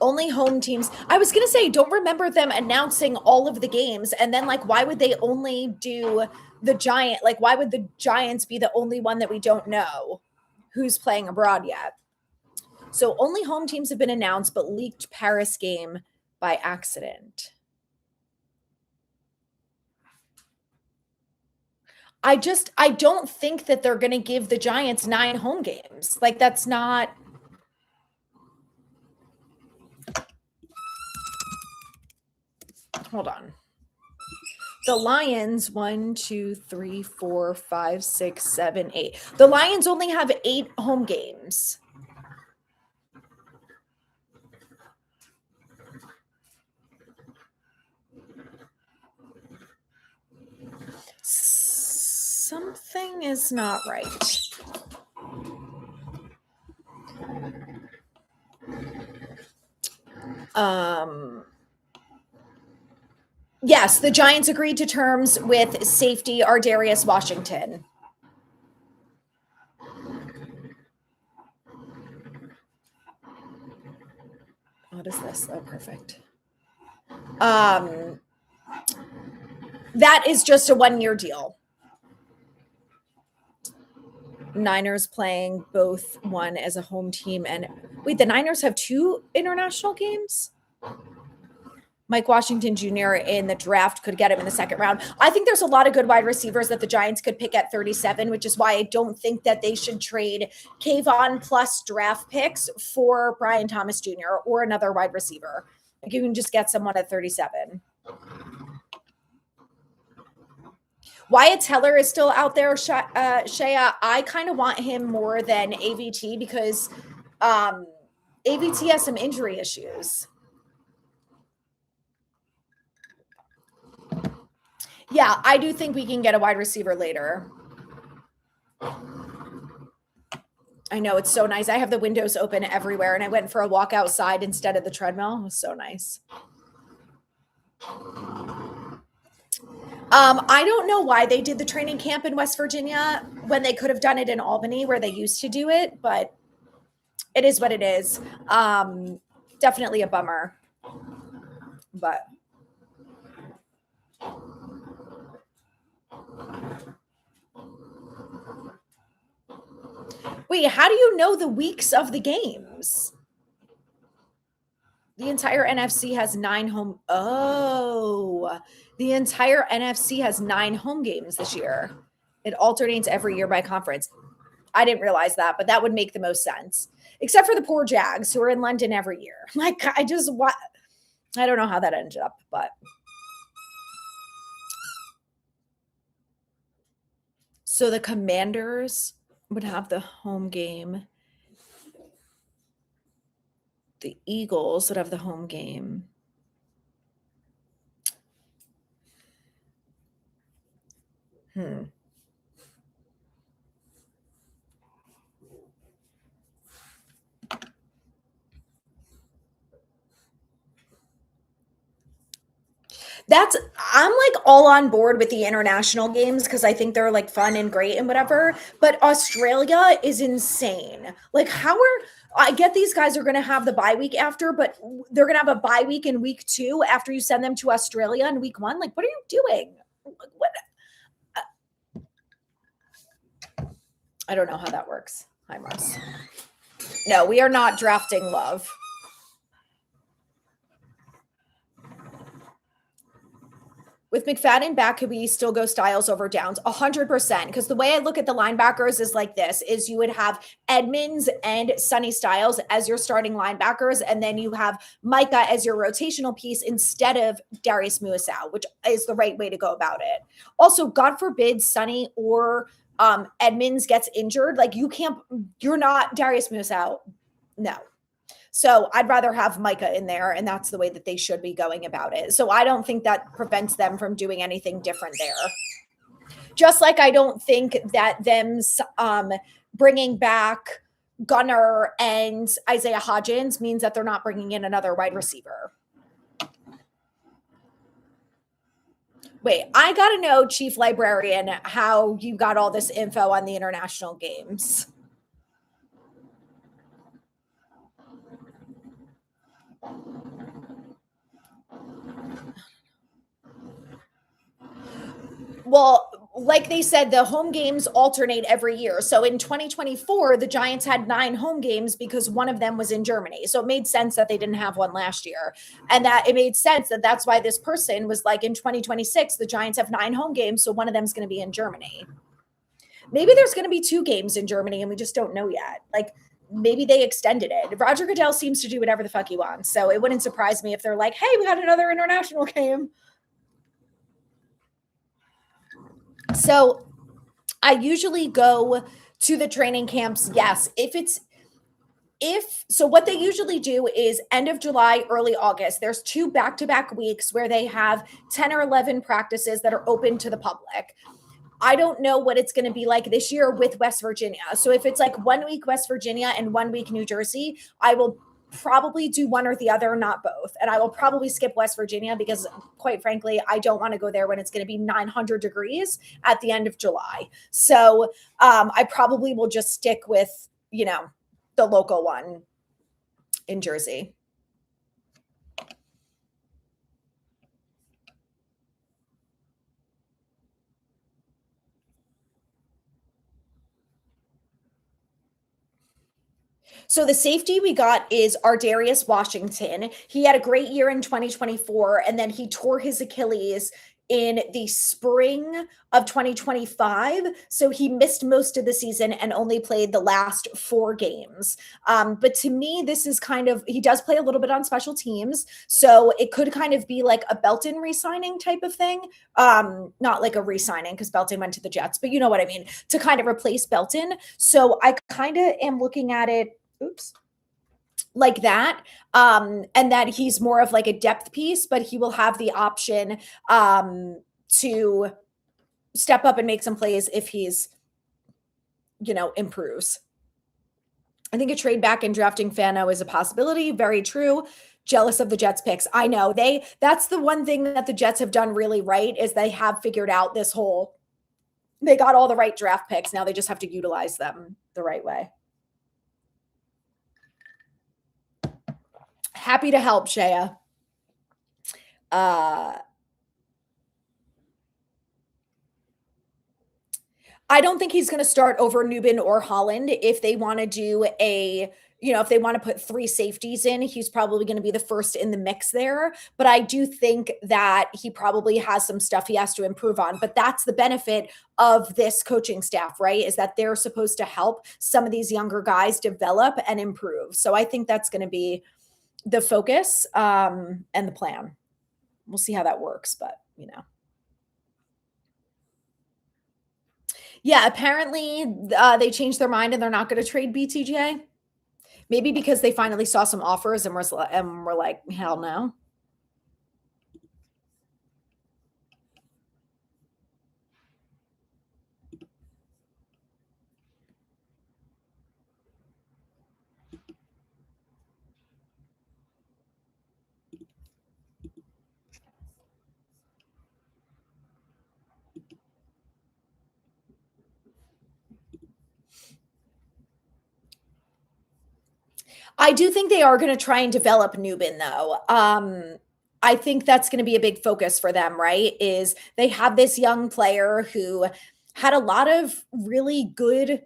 Only home teams. I was going to say, don't remember them announcing all of the games. And then why would they only do the Giant? Why would the Giants be the only one that we don't know? who's playing abroad yet. So only home teams have been announced, but leaked Paris game by accident. I don't think that they're going to give the Giants 9 home games. Like, that's not. Hold on. The Lions, 1, 2, 3, 4, 5, 6, 7, 8. The Lions only have 8 home games. Something is not right. Yes, the Giants agreed to terms with safety Ardarius Washington. What is this? Oh, perfect. That is just a 1-year deal. Niners playing both one as a home team. And wait, the Niners have 2 international games? Mike Washington Jr. in the draft could get him in the second round. I think there's a lot of good wide receivers that the Giants could pick at 37, which is why I don't think that they should trade Kayvon plus draft picks for Brian Thomas Jr. or another wide receiver. Like, you can just get someone at 37. Wyatt Teller is still out there, Shea. I kind of want him more than AVT because AVT has some injury issues. Yeah, I do think we can get a wide receiver later. I know, it's so nice. I have the windows open everywhere, and I went for a walk outside instead of the treadmill. It was so nice. I don't know why they did the training camp in West Virginia when they could have done it in Albany where they used to do it, but it is what it is. Definitely a bummer. But wait, how do you know the weeks of the games? The entire NFC has 9 home. Oh, the entire NFC has 9 home games this year. It alternates every year by conference. I didn't realize that, but that would make the most sense. Except for the poor Jags who are in London every year. Like, I don't know how that ended up, but. So the Commanders would have the home game. The Eagles would have the home game. I'm like all on board with the international games because I think they're like fun and great and whatever. But Australia is insane. Like, I get these guys are going to have the bye week after, but they're going to have a bye week in week 2 after you send them to Australia in week 1. Like, what are you doing? What? I don't know how that works. Hi, Mars. No, we are not drafting Love. With McFadden back, could we still go Styles over Downs? 100%. Because the way I look at the linebackers is like this, is you would have Edmonds and Sonny Styles as your starting linebackers, and then you have Micah as your rotational piece instead of Darius Muasau, which is the right way to go about it. Also, God forbid Sonny or Edmonds gets injured. Like, you're not Darius Muasau. No. So I'd rather have Micah in there, and that's the way that they should be going about it. So I don't think that prevents them from doing anything different there. Just like I don't think that them bringing back Gunnar and Isaiah Hodgins means that they're not bringing in another wide receiver. Wait, I got to know, Chief Librarian, how you got all this info on the international games. Well, like they said, the home games alternate every year. So in 2024, the Giants had 9 home games because one of them was in Germany. So it made sense that they didn't have one last year. And that it made sense that that's why this person was like, in 2026, the Giants have 9 home games. So one of them is going to be in Germany. Maybe there's going to be 2 games in Germany and we just don't know yet. Like maybe they extended it. Roger Goodell seems to do whatever the fuck he wants. So it wouldn't surprise me if they're like, hey, we got another international game. So I usually go to the training camps. Yes. So what they usually do is end of July, early August, there's 2 back-to-back weeks where they have 10 or 11 practices that are open to the public. I don't know what it's going to be like this year with West Virginia. So if it's like 1 week West Virginia and 1 week New Jersey, I will probably do one or the other, not both. And I will probably skip West Virginia because, quite frankly, I don't want to go there when it's going to be 900 degrees at the end of July. So I probably will just stick with, the local one in Jersey. So the safety we got is Ardarius Washington. He had a great year in 2024, and then he tore his Achilles in the spring of 2025. So he missed most of the season and only played the last 4 games. But to me, this is he does play a little bit on special teams. So it could kind of be like a Belton re-signing type of thing. Not like a re-signing because Belton went to the Jets, but you know what I mean, to kind of replace Belton. So I kind of am looking at it, like that. And that he's more of like a depth piece, but he will have the option to step up and make some plays if he's, improves. I think a trade back and drafting Fano is a possibility. Very true. Jealous of the Jets picks. I know that's the one thing that the Jets have done really right is they have figured out they got all the right draft picks. Now they just have to utilize them the right way. Happy to help, Shea. I don't think he's going to start over Nubin or Holland. If they want to do if they want to put 3 safeties in, he's probably going to be the first in the mix there. But I do think that he probably has some stuff he has to improve on. But that's the benefit of this coaching staff, right? Is that they're supposed to help some of these younger guys develop and improve. So I think that's going to be the focus and the plan. We'll see how that works, but yeah, apparently they changed their mind and they're not going to trade BTJ. Maybe because they finally saw some offers and we're like, hell no. I do think they are going to try and develop Nubin, though. I think that's going to be a big focus for them, right? Is they have this young player who had a lot of really good,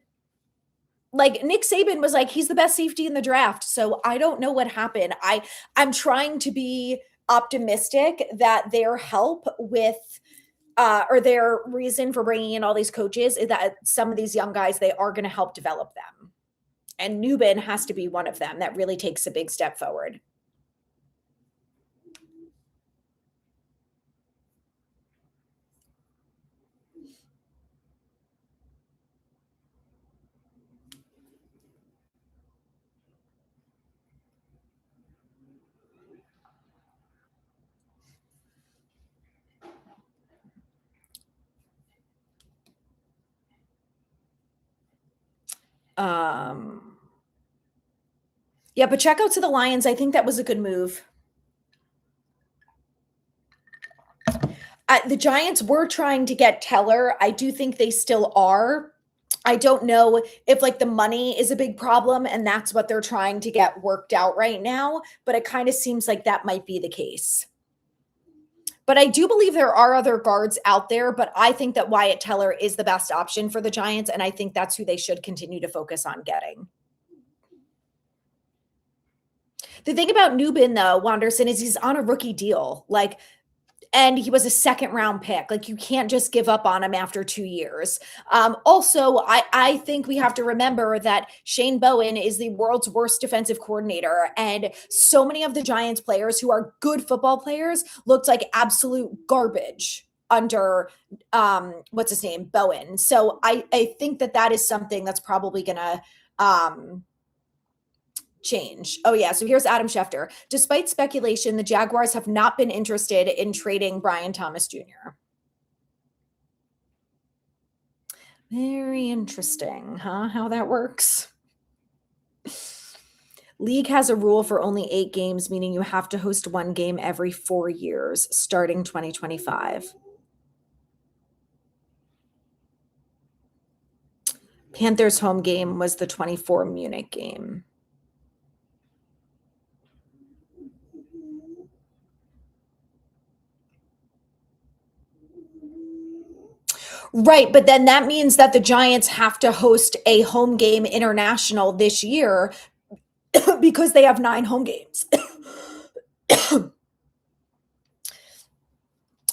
like Nick Saban was like, he's the best safety in the draft. So I don't know what happened. I'm trying to be optimistic that their help with or their reason for bringing in all these coaches is that some of these young guys, they are going to help develop them. And Nubin has to be one of them that really takes a big step forward. Yeah, Pacheco to the Lions, I think that was a good move. The Giants were trying to get Teller. I do think they still are. I don't know if like the money is a big problem and that's what they're trying to get worked out right now, but it kind of seems like that might be the case. But I do believe there are other guards out there, but I think that Wyatt Teller is the best option for the Giants, and I think that's who they should continue to focus on getting. The thing about Newbin, though, Wanderson, is he's on a rookie deal. And he was a second-round pick. You can't just give up on him after 2 years. Also, I think we have to remember that Shane Bowen is the world's worst defensive coordinator, and so many of the Giants players who are good football players looked like absolute garbage under what's his name, Bowen. So I think that is something that's probably gonna change. Oh yeah, so here's Adam Schefter. Despite speculation, the Jaguars have not been interested in trading Brian Thomas Jr. Very interesting, huh? How that works. League has a rule for only 8 games, meaning you have to host 1 game every 4 years, starting 2025. Panthers home game was the 24 Munich game. Right, but then that means that the Giants have to host a home game international this year because they have 9 home games.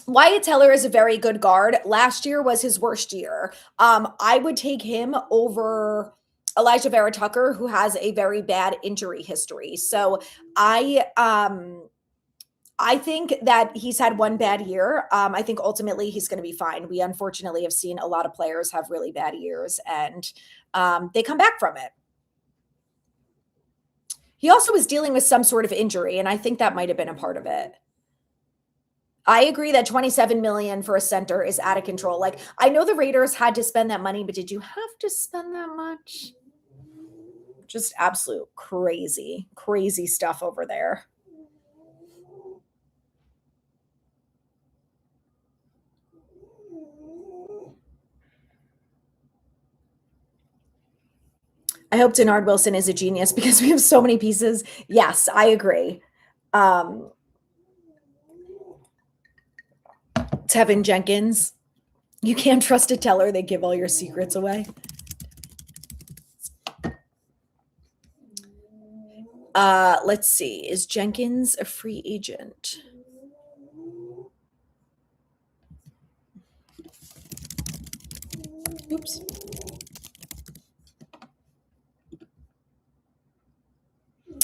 Wyatt Teller is a very good guard. Last year was his worst year. I would take him over Elijah Vera Tucker, who has a very bad injury history. So I think that he's had one bad year. I think ultimately he's going to be fine. We unfortunately have seen a lot of players have really bad years, and they come back from it. He also was dealing with some sort of injury, and I think that might have been a part of it. I agree that $27 million for a center is out of control. I know the Raiders had to spend that money, but did you have to spend that much? Just absolute crazy stuff over there. I hope Denard Wilson is a genius because we have so many pieces. Yes, I agree. Tevin Jenkins, you can't trust a teller. They give all your secrets away. Let's see. Is Jenkins a free agent? Oops.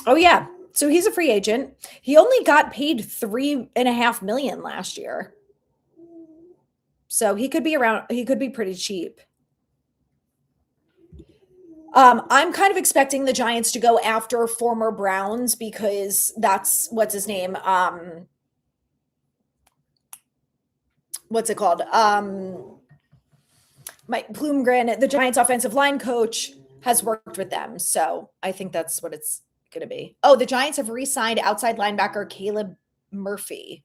Oh yeah. So he's a free agent. He only got paid $3.5 million last year. So he could be pretty cheap. I'm kind of expecting the Giants to go after former Browns because that's what's his name. What's it called? Mike Bloomgren, the Giants offensive line coach, has worked with them. So I think that's what it's going to be. Oh, the Giants have re-signed outside linebacker Caleb Murphy.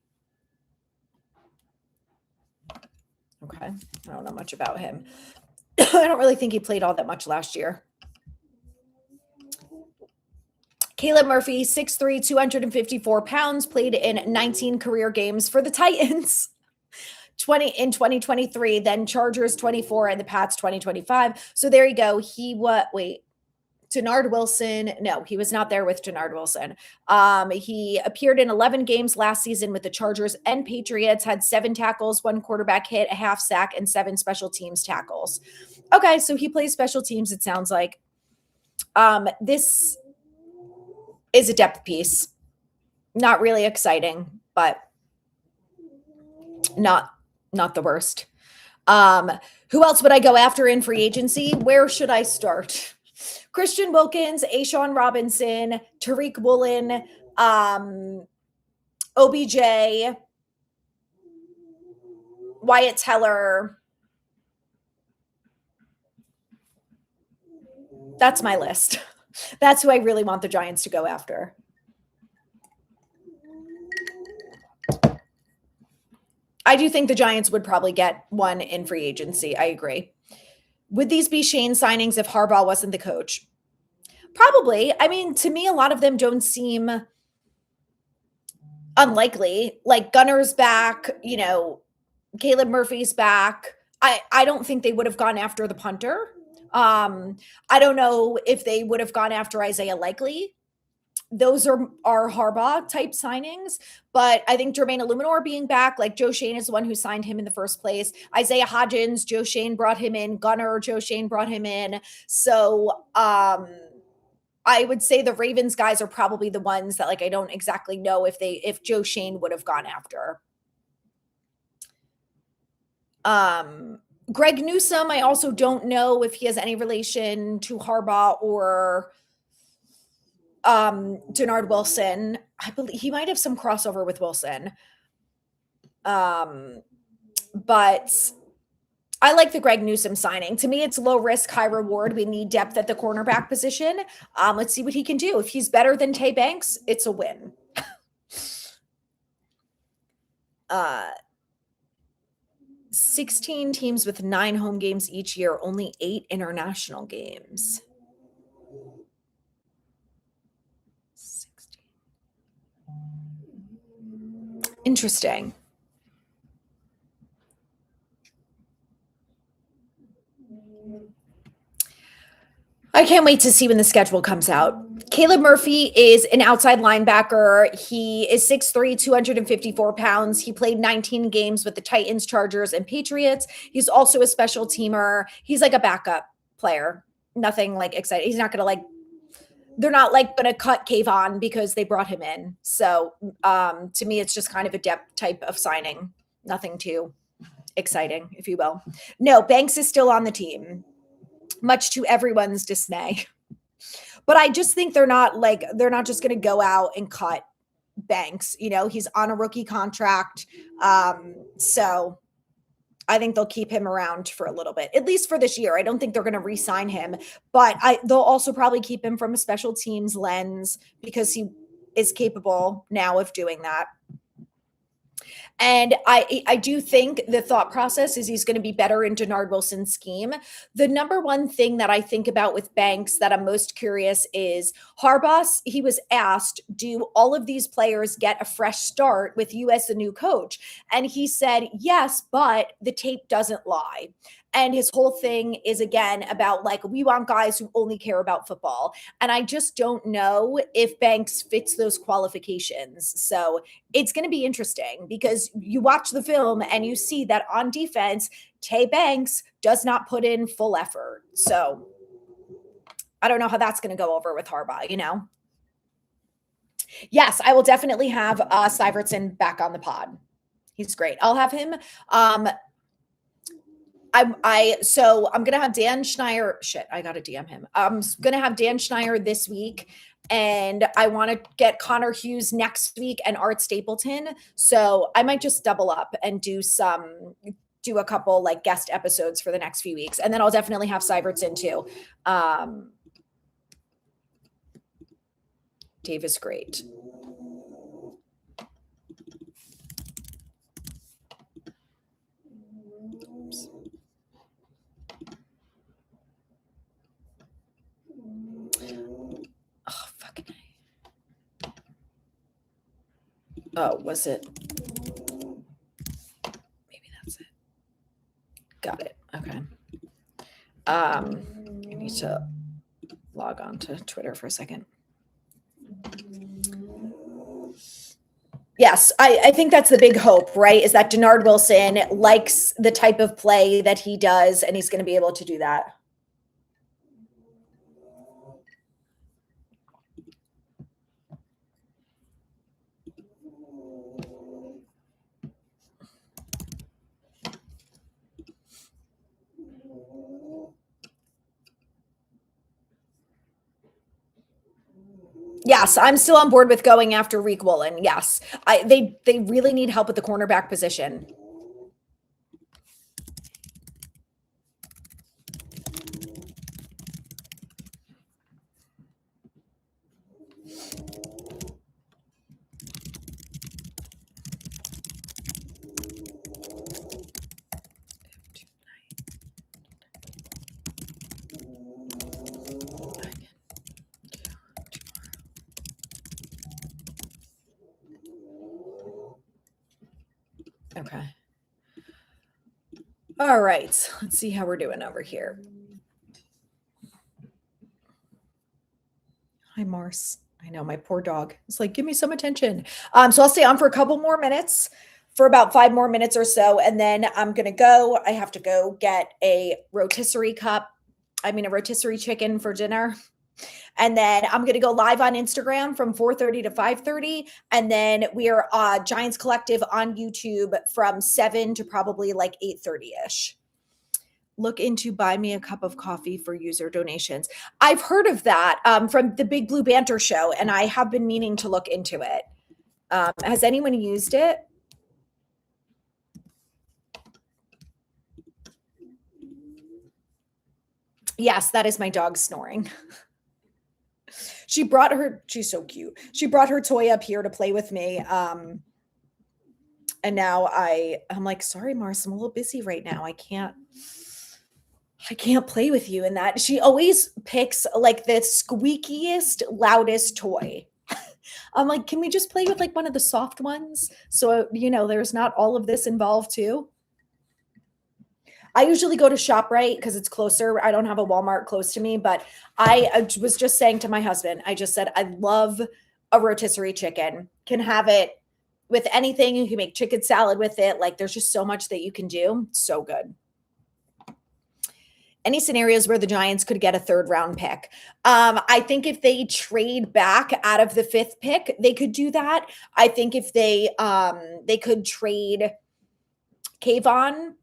Okay. I don't know much about him. I don't really think he played all that much last year. Caleb Murphy, 6'3", 254 pounds, played in 19 career games for the Titans. 20 in 2023, then Chargers 24 and the Pats 2025. So there you go. Denard Wilson. No, he was not there with Denard Wilson. He appeared in 11 games last season with the Chargers and Patriots, had 7 tackles, 1 quarterback hit, a half sack, and 7 special teams tackles. Okay, so he plays special teams, it sounds like. This is a depth piece. Not really exciting, but not the worst. Who else would I go after in free agency? Where should I start? Christian Wilkins, Ashawn Robinson, Tariq Woolen, OBJ, Wyatt Teller. That's my list. That's who I really want the Giants to go after. I do think the Giants would probably get one in free agency. I agree. Would these be Shane signings if Harbaugh wasn't the coach? Probably. I mean, to me, a lot of them don't seem unlikely. Like Gunner's back, you know, Caleb Murphy's back. I don't think they would have gone after the punter. I don't know if they would have gone after Isaiah Likely. Those are Harbaugh type signings, but I think Jermaine Illuminor being back, like Joe Shane is the one who signed him in the first place. Isaiah Hodgins, Joe Shane brought him in. Gunner, Joe Shane brought him in. So I would say the Ravens guys are probably the ones that like I don't exactly know if Joe Shane would have gone after. Greg Newsome, I also don't know if he has any relation to Harbaugh or Denard Wilson. I believe he might have some crossover with Wilson. But I like the Greg Newsome signing. To me, it's low risk, high reward. We need depth at the cornerback position. Let's see what he can do. If he's better than Tay Banks, it's a win. 16 teams with 9 home games each year, only 8 international games. 16. Interesting. I can't wait to see when the schedule comes out. Caleb Murphy is an outside linebacker. He is 6'3", 254 pounds. He played 19 games with the Titans, Chargers, and Patriots. He's also a special teamer. He's like a backup player. Nothing like exciting. He's not going to like, they're not like going to cut Kayvon because they brought him in. So to me, it's just kind of a depth type of signing. Nothing too exciting, if you will. No, Banks is still on the team, much to everyone's dismay. But I just think they're not just going to go out and cut Banks. You know, he's on a rookie contract. So I think they'll keep him around for a little bit, at least for this year. I don't think they're going to re-sign him, but they'll also probably keep him from a special teams lens because he is capable now of doing that. And I do think the thought process is he's going to be better in Denard Wilson's scheme. The number one thing that I think about with Banks that I'm most curious is Harbaugh. He was asked, do all of these players get a fresh start with you as the new coach? And he said, yes, but the tape doesn't lie. And his whole thing is, again, about like, we want guys who only care about football. And I just don't know if Banks fits those qualifications. So it's going to be interesting because you watch the film and you see that on defense, Tay Banks does not put in full effort. So I don't know how that's going to go over with Harbaugh, you know? Yes, I will definitely have Syvertson back on the pod. He's great. I'll have him. So I'm gonna have Dan Schneier. Shit, I gotta DM him. I'm gonna have Dan Schneier this week, and I want to get Connor Hughes next week and Art Stapleton. So I might just double up and do a couple like guest episodes for the next few weeks, and then I'll definitely have Syvertson too. Dave is great. Oh, fucking. Oh, was it? Maybe that's it. Got it. Okay. I need to log on to Twitter for a second. Yes, I think that's the big hope, right? Is that Denard Wilson likes the type of play that he does, and he's going to be able to do that. Yes, I'm still on board with going after Reek Woolen. Yes, they really need help at the cornerback position. Okay. All right. Let's see how we're doing over here. Hi, Mars. I know, my poor dog. It's like, give me some attention. So I'll stay on for a couple more minutes, for about 5 more minutes or so, and then I'm gonna go. I have to go get a rotisserie chicken for dinner. And then I'm going to go live on Instagram from 4:30 to 5:30. And then we are Giants Collective on YouTube from 7 to probably like 8:30-ish. Look into Buy Me a Cup of Coffee for user donations. I've heard of that from the Big Blue Banter show, and I have been meaning to look into it. Has anyone used it? Yes, that is my dog snoring. She's so cute. She brought her toy up here to play with me. And now I'm like, sorry, Mars, I'm a little busy right now. I can't play with you in that. She always picks like the squeakiest, loudest toy. I'm like, can we just play with like one of the soft ones? So, there's not all of this involved too. I usually go to ShopRite because it's closer. I don't have a Walmart close to me, but I was just saying to my husband, I just said, I love a rotisserie chicken. Can have it with anything. You can make chicken salad with it. Like there's just so much that you can do. So good. Any scenarios where the Giants could get a 3rd round pick? I think if they trade back out of the 5th pick, they could do that. I think if they could trade Kayvon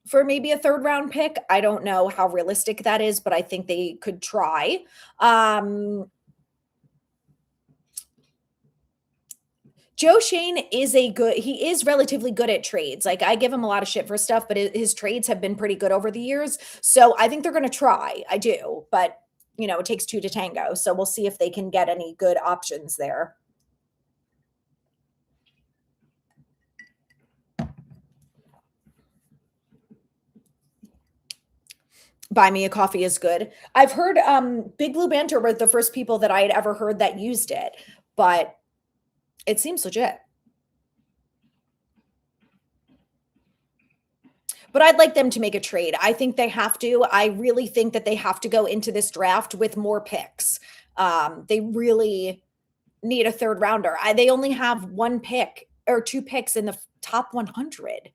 for maybe a 3rd round pick. I don't know how realistic that is, but I think they could try. Joe Shane he is relatively good at trades. Like I give him a lot of shit for stuff, but his trades have been pretty good over the years. So I think they're going to try. I do, but it takes 2 to tango. So we'll see if they can get any good options there. Buy Me a Coffee is good. I've heard Big Blue Banter were the first people that I had ever heard that used it, but it seems legit. But I'd like them to make a trade. I think they have to. I really think that they have to go into this draft with more picks. They really need a 3rd rounder. They only have 1 pick or 2 picks in the top 100.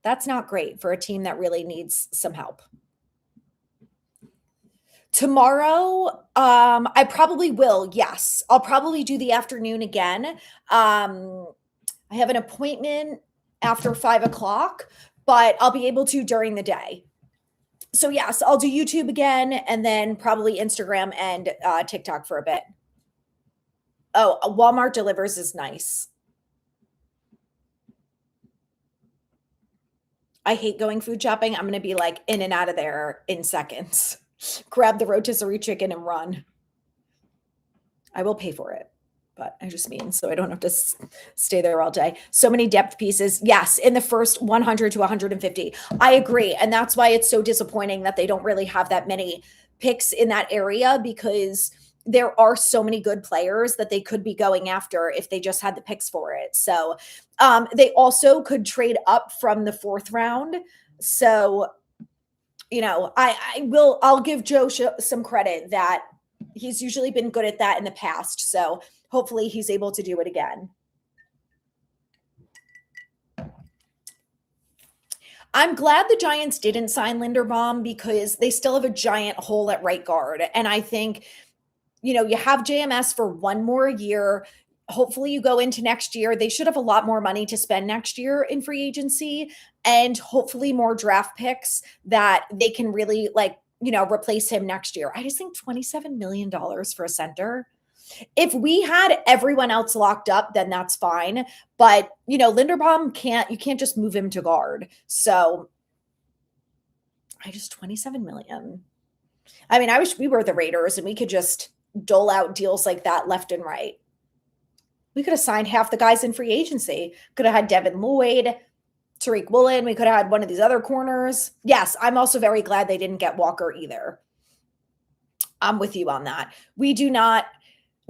That's not great for a team that really needs some help. Tomorrow, I probably will. Yes, I'll probably do the afternoon again. I have an appointment after 5 o'clock, but I'll be able to during the day. So yes, I'll do YouTube again and then probably Instagram and TikTok for a bit. Oh, Walmart delivers is nice. I hate going food shopping. I'm going to be like in and out of there in seconds. Grab the rotisserie chicken and run. I will pay for it, but I just mean so I don't have to stay there all day. So many depth pieces. Yes, in the first 100 to 150. I agree. And that's why it's so disappointing that they don't really have that many picks in that area because there are so many good players that they could be going after if they just had the picks for it. So they also could trade up from the 4th round. So I'll give Joe some credit that he's usually been good at that in the past. So hopefully he's able to do it again. I'm glad the Giants didn't sign Linderbaum because they still have a giant hole at right guard. And I think, you have JMS for 1 more year. Hopefully you go into next year. They should have a lot more money to spend next year in free agency and hopefully more draft picks that they can really replace him next year. I just think $27 million for a center. If we had everyone else locked up, then that's fine. But, Linderbaum you can't just move him to guard. So $27 million. I mean, I wish we were the Raiders and we could just dole out deals like that left and right. We could have signed half the guys in free agency. Could have had Devin Lloyd, Tariq Woolen. We could have had one of these other corners. Yes, I'm also very glad they didn't get Walker either. I'm with you on that. We do not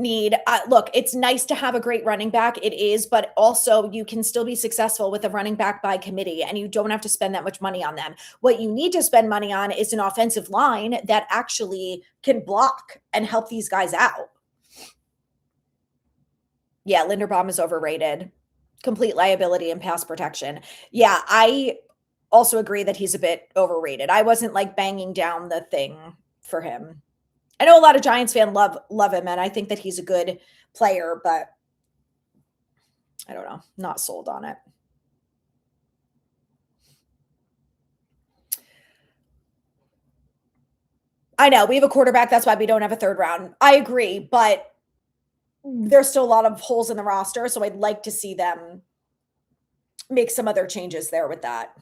need. Look, it's nice to have a great running back. It is, but also you can still be successful with a running back by committee, and you don't have to spend that much money on them. What you need to spend money on is an offensive line that actually can block and help these guys out. Yeah, Linderbaum is overrated. Complete liability and pass protection. Yeah, I also agree that he's a bit overrated. I wasn't like banging down the thing for him. I know a lot of Giants fans love him, and I think that he's a good player, but I don't know, not sold on it. I know we have a quarterback. That's why we don't have a third round. I agree, but there's still a lot of holes in the roster, so I'd like to see them make some other changes there with that.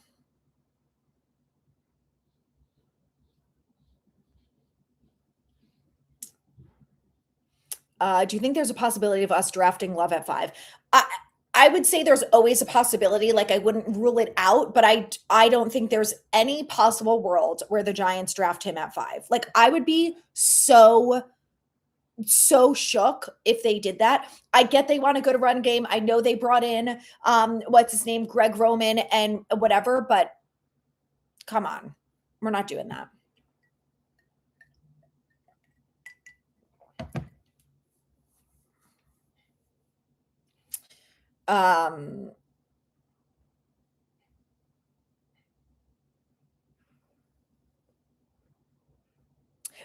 Do you think there's a possibility of us drafting Love at 5? I would say there's always a possibility. Like I wouldn't rule it out, but I don't think there's any possible world where the Giants draft him at 5. Like I would be so shook if they did that. I get they want to go to run game. I know they brought in what's his name, Greg Roman and whatever, but come on, we're not doing that.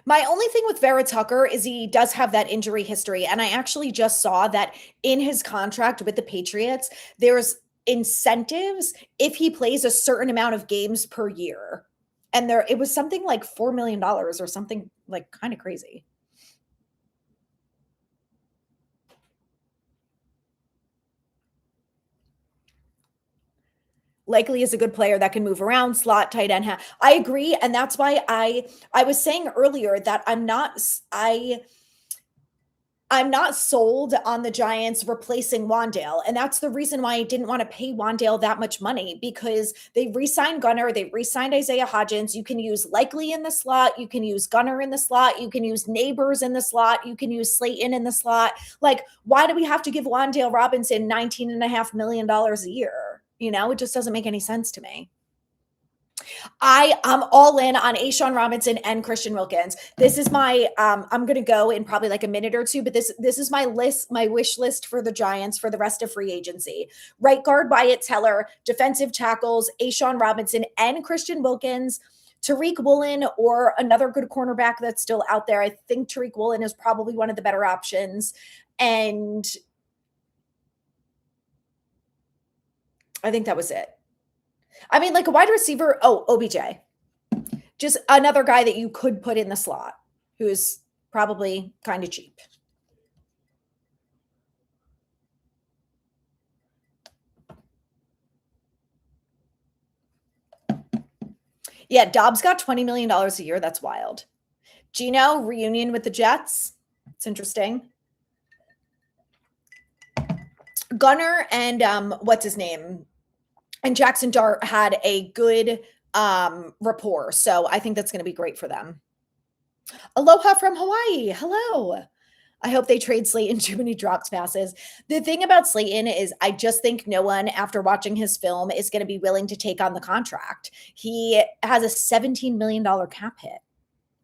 My only thing with Vera Tucker is he does have that injury history. And I actually just saw that in his contract with the Patriots, there's incentives if he plays a certain amount of games per year. And it was something like $4 million or something like kind of crazy. Likely is a good player that can move around, slot, tight end. I agree, and that's why I was saying earlier that I'm not sold on the Giants replacing Wan'Dale, and that's the reason why I didn't want to pay Wan'Dale that much money, because they re-signed Gunner, they re-signed Isaiah Hodgins. You can use Likely in the slot, you can use Gunner in the slot, you can use Neighbors in the slot, you can use Slayton in the slot. Like, why do we have to give Wan'Dale Robinson $19.5 million a year? You know, it just doesn't make any sense to me. I'm all in on A'Shawn Robinson and Christian Wilkins. This is my I'm gonna go in probably like a minute or two, but this is my wish list for the Giants for the rest of free agency. Right guard Wyatt Teller, defensive tackles, A'Shawn Robinson and Christian Wilkins, Tariq Woolen, or another good cornerback that's still out there. I think Tariq Woolen is probably one of the better options. And I think that was it. I mean, like a wide receiver. Oh, OBJ. Just another guy that you could put in the slot who is probably kind of cheap. Yeah, Dobbs got $20 million a year. That's wild. Geno, reunion with the Jets. It's interesting. Gunner and what's his name? And Jackson Dart had a good rapport. So I think that's going to be great for them. Aloha from Hawaii. Hello. I hope they trade Slayton. Too many drops passes. The thing about Slayton is I just think no one, after watching his film, is going to be willing to take on the contract. He has a $17 million cap hit.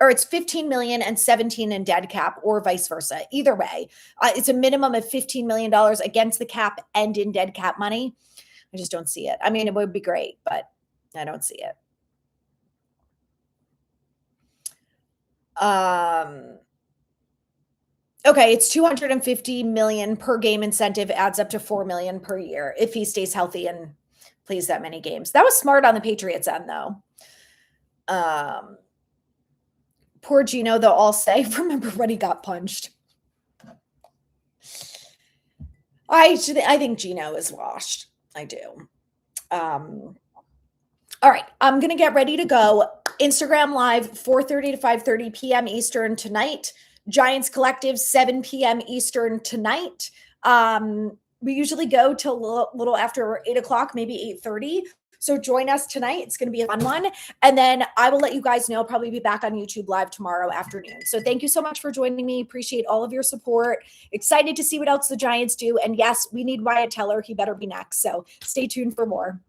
Or it's 15 million and 17 in dead cap, or vice versa. Either way, it's a minimum of $15 million against the cap and in dead cap money. I just don't see it. I mean, it would be great, but I don't see it. Okay, it's 250 million per game incentive, adds up to 4 million per year if he stays healthy and plays that many games. That was smart on the Patriots end, though. Poor Geno, they'll all say, remember when he got punched? I think Geno is washed. I do. All right, I'm going to get ready to go. Instagram Live, 4:30 to 5:30 p.m. Eastern tonight. Giants Collective, 7 p.m. Eastern tonight. We usually go till a little after 8 o'clock, maybe 8:30. So join us tonight. It's going to be a fun one. And then I will let you guys know. I'll probably be back on YouTube Live tomorrow afternoon. So thank you so much for joining me. Appreciate all of your support. Excited to see what else the Giants do. And yes, we need Wyatt Teller. He better be next. So stay tuned for more.